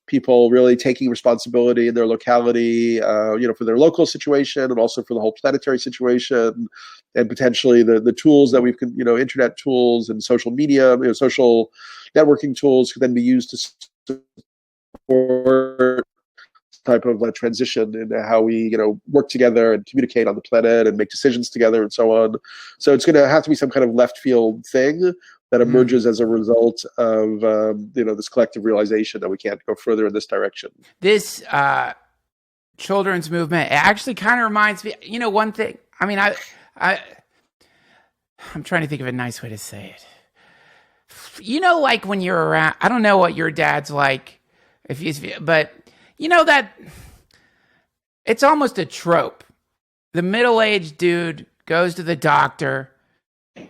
[SPEAKER 2] people really taking responsibility in their locality, for their local situation and also for the whole planetary situation, and potentially the tools that we've, internet tools and social media, social networking tools could then be used to support type of transition in how we, work together and communicate on the planet and make decisions together and so on. So it's going to have to be some kind of left field thing that emerges as a result of, this collective realization that we can't go further in this direction.
[SPEAKER 1] This children's movement, it actually kind of reminds me, one thing. I mean, I'm trying to think of a nice way to say it. Like when you're around, I don't know what your dad's like, but that it's almost a trope. The middle-aged dude goes to the doctor,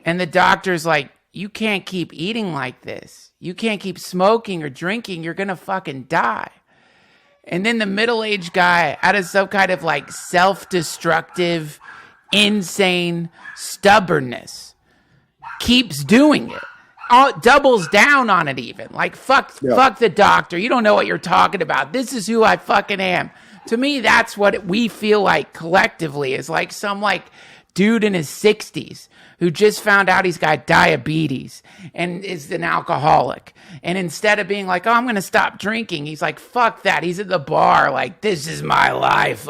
[SPEAKER 1] and the doctor's like, you can't keep eating like this. You can't keep smoking or drinking. You're going to fucking die. And then the middle-aged guy, out of some kind of like self-destructive, insane stubbornness, keeps doing it. Doubles down on it even. Like, fuck the doctor. You don't know what you're talking about. This is who I fucking am. To me, that's what we feel like collectively, is like some like dude in his 60s who just found out he's got diabetes and is an alcoholic. And instead of being like, oh, I'm going to stop drinking, he's like, fuck that. He's at the bar like, this is my life.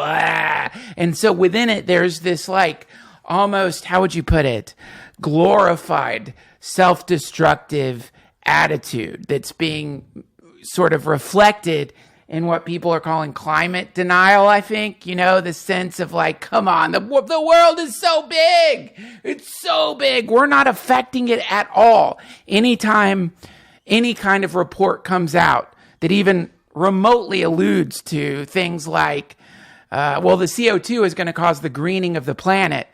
[SPEAKER 1] And so within it, there's this like almost, how would you put it, glorified self-destructive attitude that's being sort of reflected in what people are calling climate denial, I think, you know, the sense of like, come on, the world is so big. It's so big. We're not affecting it at all. Anytime any kind of report comes out that even remotely alludes to things like, the CO2 is going to cause the greening of the planet,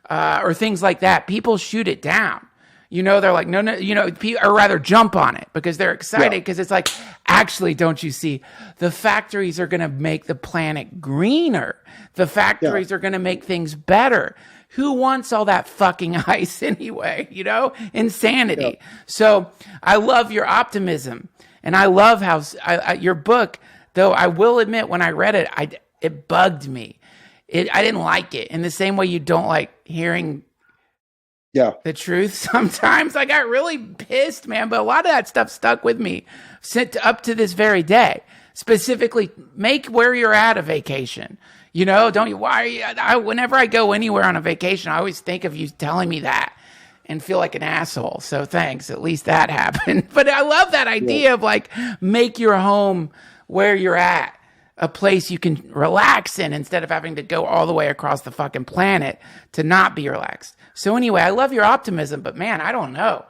[SPEAKER 1] or things like that, people shoot it down. You know, they're like, no, you know, or rather jump on it because they're excited because it's like, actually, don't you see, the factories are going to make the planet greener. The factories are going to make things better. Who wants all that fucking ice anyway? You know, insanity. Yeah. So I love your optimism, and I love how your book, though I will admit when I read it, it bugged me. I didn't like it in the same way you don't like hearing the truth sometimes. I got really pissed, man, but a lot of that stuff stuck with me up to this very day. Specifically, make where you're at a vacation. You know, don't you? Why are you? Whenever I go anywhere on a vacation, I always think of you telling me that and feel like an asshole. So thanks. At least that happened. But I love that idea of like, make your home where you're at a place you can relax in instead of having to go all the way across the fucking planet to not be relaxed. So anyway, I love your optimism, but man, I don't know.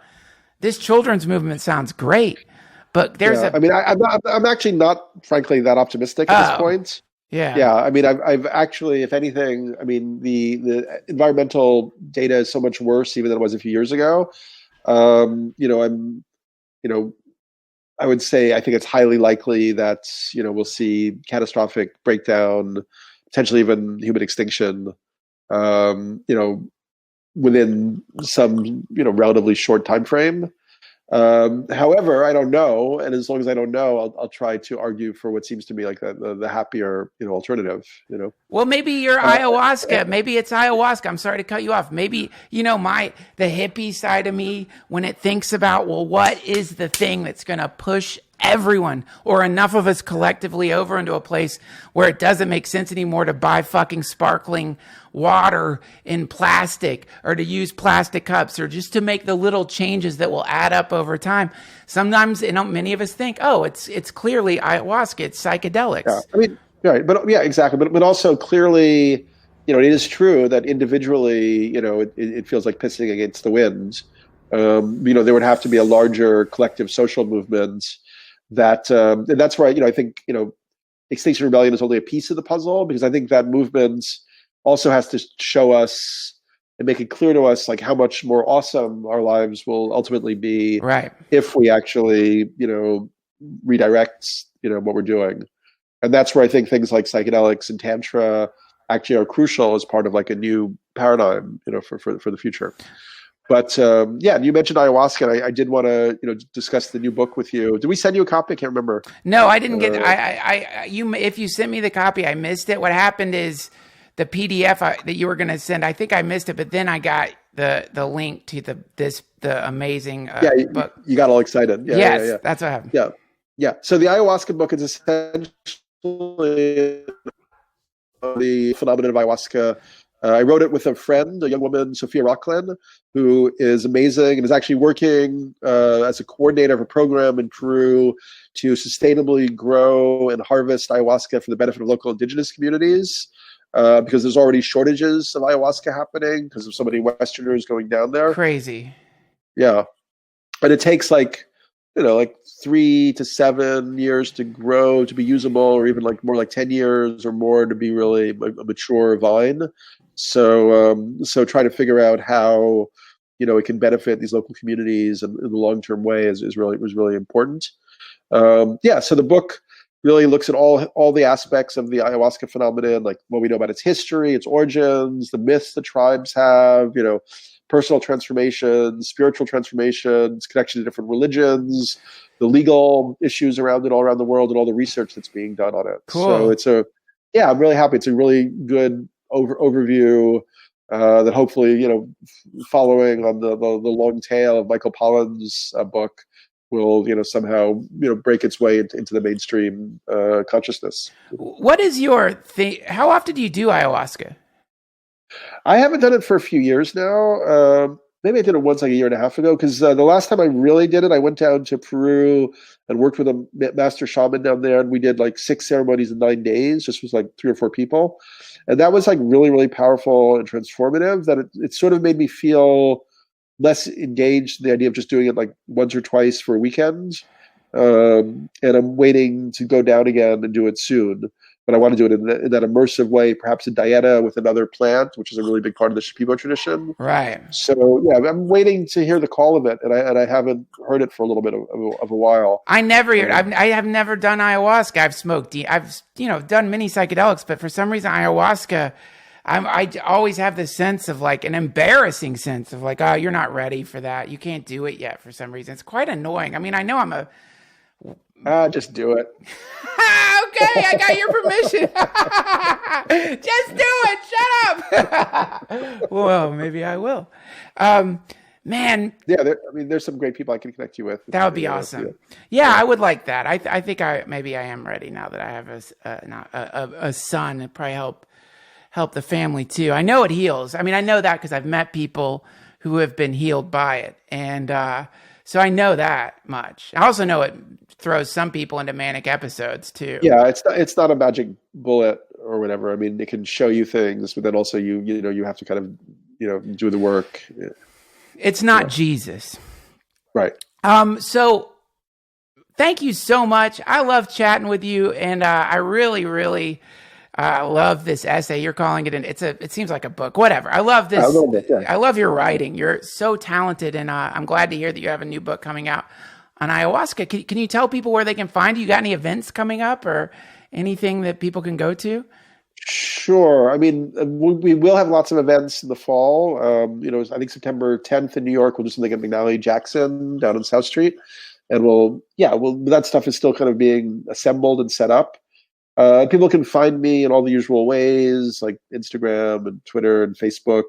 [SPEAKER 1] This children's movement sounds great, but there's
[SPEAKER 2] I mean, I'm actually not, frankly, that optimistic at this point. Yeah. I mean, I've actually, if anything, I mean, the environmental data is so much worse even than it was a few years ago. I would say I think it's highly likely that, you know, we'll see catastrophic breakdown, potentially even human extinction, within some, you know, relatively short time frame. However, I don't know, and as long as I don't know, I'll try to argue for what seems to me like the happier, you know, alternative. You know,
[SPEAKER 1] well, maybe you're ayahuasca. Maybe it's ayahuasca. I'm sorry to cut you off. Maybe, you know, the hippie side of me, when it thinks about, well, what is the thing that's going to push everyone or enough of us collectively over into a place where it doesn't make sense anymore to buy fucking sparkling water in plastic or to use plastic cups or just to make the little changes that will add up over time. Sometimes, you know, many of us think, oh, it's clearly ayahuasca, it's psychedelics.
[SPEAKER 2] Yeah, I mean, right, but yeah, exactly. But also clearly, you know, it is true that individually, you know, it feels like pissing against the wind. You know, there would have to be a larger collective social movement that, and that's where, you know, I think, you know, Extinction Rebellion is only a piece of the puzzle, because I think that movement also has to show us and make it clear to us like how much more awesome our lives will ultimately be,
[SPEAKER 1] right,
[SPEAKER 2] if we actually, you know, redirect, you know, what we're doing. And that's where I think things like psychedelics and tantra actually are crucial as part of like a new paradigm, you know, for the future. But yeah, and you mentioned ayahuasca, and I did want to, you know, discuss the new book with you. Did we send you a copy? I can't remember.
[SPEAKER 1] No, I didn't get. If you sent me the copy, I missed it. What happened is the PDF that you were going to send, I think I missed it, but then I got the link to the amazing book.
[SPEAKER 2] You got all excited. Yeah,
[SPEAKER 1] yes, that's what happened.
[SPEAKER 2] Yeah. So the ayahuasca book is essentially the phenomenon of ayahuasca. I wrote it with a friend, a young woman, Sophia Rockland, who is amazing and is actually working as a coordinator of a program in Peru to sustainably grow and harvest ayahuasca for the benefit of local indigenous communities, because there's already shortages of ayahuasca happening because of so many Westerners going down there.
[SPEAKER 1] Crazy.
[SPEAKER 2] Yeah. And it takes like 3 to 7 years to grow, to be usable, or even like more like 10 years or more to be really a mature vine. So trying to figure out how, you know, it can benefit these local communities in the long-term way was really important. So the book really looks at all the aspects of the ayahuasca phenomenon, like what we know about its history, its origins, the myths the tribes have, you know, personal transformations, spiritual transformations, connection to different religions, the legal issues around it all around the world, and all the research that's being done on it.
[SPEAKER 1] Cool.
[SPEAKER 2] So I'm really happy. It's a really good overview that hopefully, you know, following on the long tail of Michael Pollan's book will, you know, somehow, you know, break its way into the mainstream consciousness.
[SPEAKER 1] What is your thing? How often do you do ayahuasca?
[SPEAKER 2] I haven't done it for a few years now. maybe I did it once like a year and a half ago, because the last time I really did it, I went down to Peru and worked with a master shaman down there, and we did like 6 ceremonies in 9 days, just with like 3 or 4 people. And that was like really, really powerful and transformative, that it sort of made me feel less engaged in the idea of just doing it like once or twice for a weekend. And I'm waiting to go down again and do it soon. But I want to do it in that immersive way, perhaps in Diana with another plant, which is a really big part of the Shipibo tradition.
[SPEAKER 1] Right.
[SPEAKER 2] So yeah, I'm waiting to hear the call of it, and I haven't heard it for a little bit of a while.
[SPEAKER 1] I have never done ayahuasca. I've smoked. I've done many psychedelics, but for some reason ayahuasca, I always have this sense of like an embarrassing sense of like, oh, you're not ready for that. You can't do it yet for some reason. It's quite annoying. I mean, I know I'm a
[SPEAKER 2] just do it.
[SPEAKER 1] Okay, I got your permission. Just do it. Shut up. Well, maybe I will. Man.
[SPEAKER 2] Yeah, there's some great people I can connect you with.
[SPEAKER 1] That would be awesome. Yeah, I would like that. I think maybe I am ready now that I have a son. It probably help the family too. I know it heals. I mean, I know that because I've met people who have been healed by it, and so I know that much. I also know it throws some people into manic episodes too.
[SPEAKER 2] Yeah, it's not a magic bullet or whatever. I mean, it can show you things, but then also you have to kind of do the work.
[SPEAKER 1] It's not Jesus.
[SPEAKER 2] Right.
[SPEAKER 1] So thank you so much. I love chatting with you, and I really, really love this essay. You're calling it it seems like a book, whatever. I love this.
[SPEAKER 2] A little bit, yeah.
[SPEAKER 1] I love your writing. You're so talented, and I'm glad to hear that you have a new book coming out on ayahuasca. Can you tell people where they can find you? You got any events coming up or anything that people can go to?
[SPEAKER 2] Sure. I mean, we will have lots of events in the fall. I think September 10th in New York, we'll do something at McNally Jackson down on South Street. And that stuff is still kind of being assembled and set up. People can find me in all the usual ways, like Instagram and Twitter and Facebook.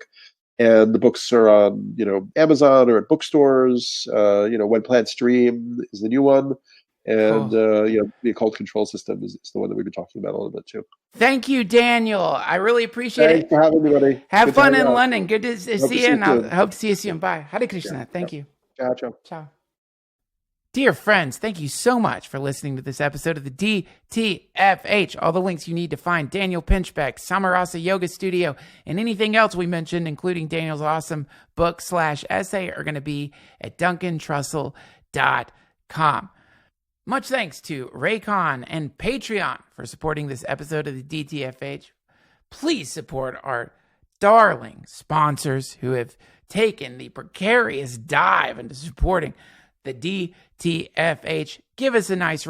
[SPEAKER 2] And the books are on, Amazon or at bookstores. When Plants Dream is the new one. And, the Occult Control System is the one that we've been talking about a little bit too.
[SPEAKER 1] Thank you, Daniel. I really appreciate it.
[SPEAKER 2] Thanks for having me, buddy.
[SPEAKER 1] Have fun in London. Good to see you. And I hope to see you soon. Bye. Hare Krishna. Thank you.
[SPEAKER 2] Ciao.
[SPEAKER 1] Ciao. Dear friends, thank you so much for listening to this episode of the DTFH. All the links you need to find Daniel Pinchbeck, Samarasa Yoga Studio, and anything else we mentioned, including Daniel's awesome book/essay, are going to be at duncantrussell.com. Much thanks to Raycon and Patreon for supporting this episode of the DTFH. Please support our darling sponsors who have taken the precarious dive into supporting the DTFH. Give us a nice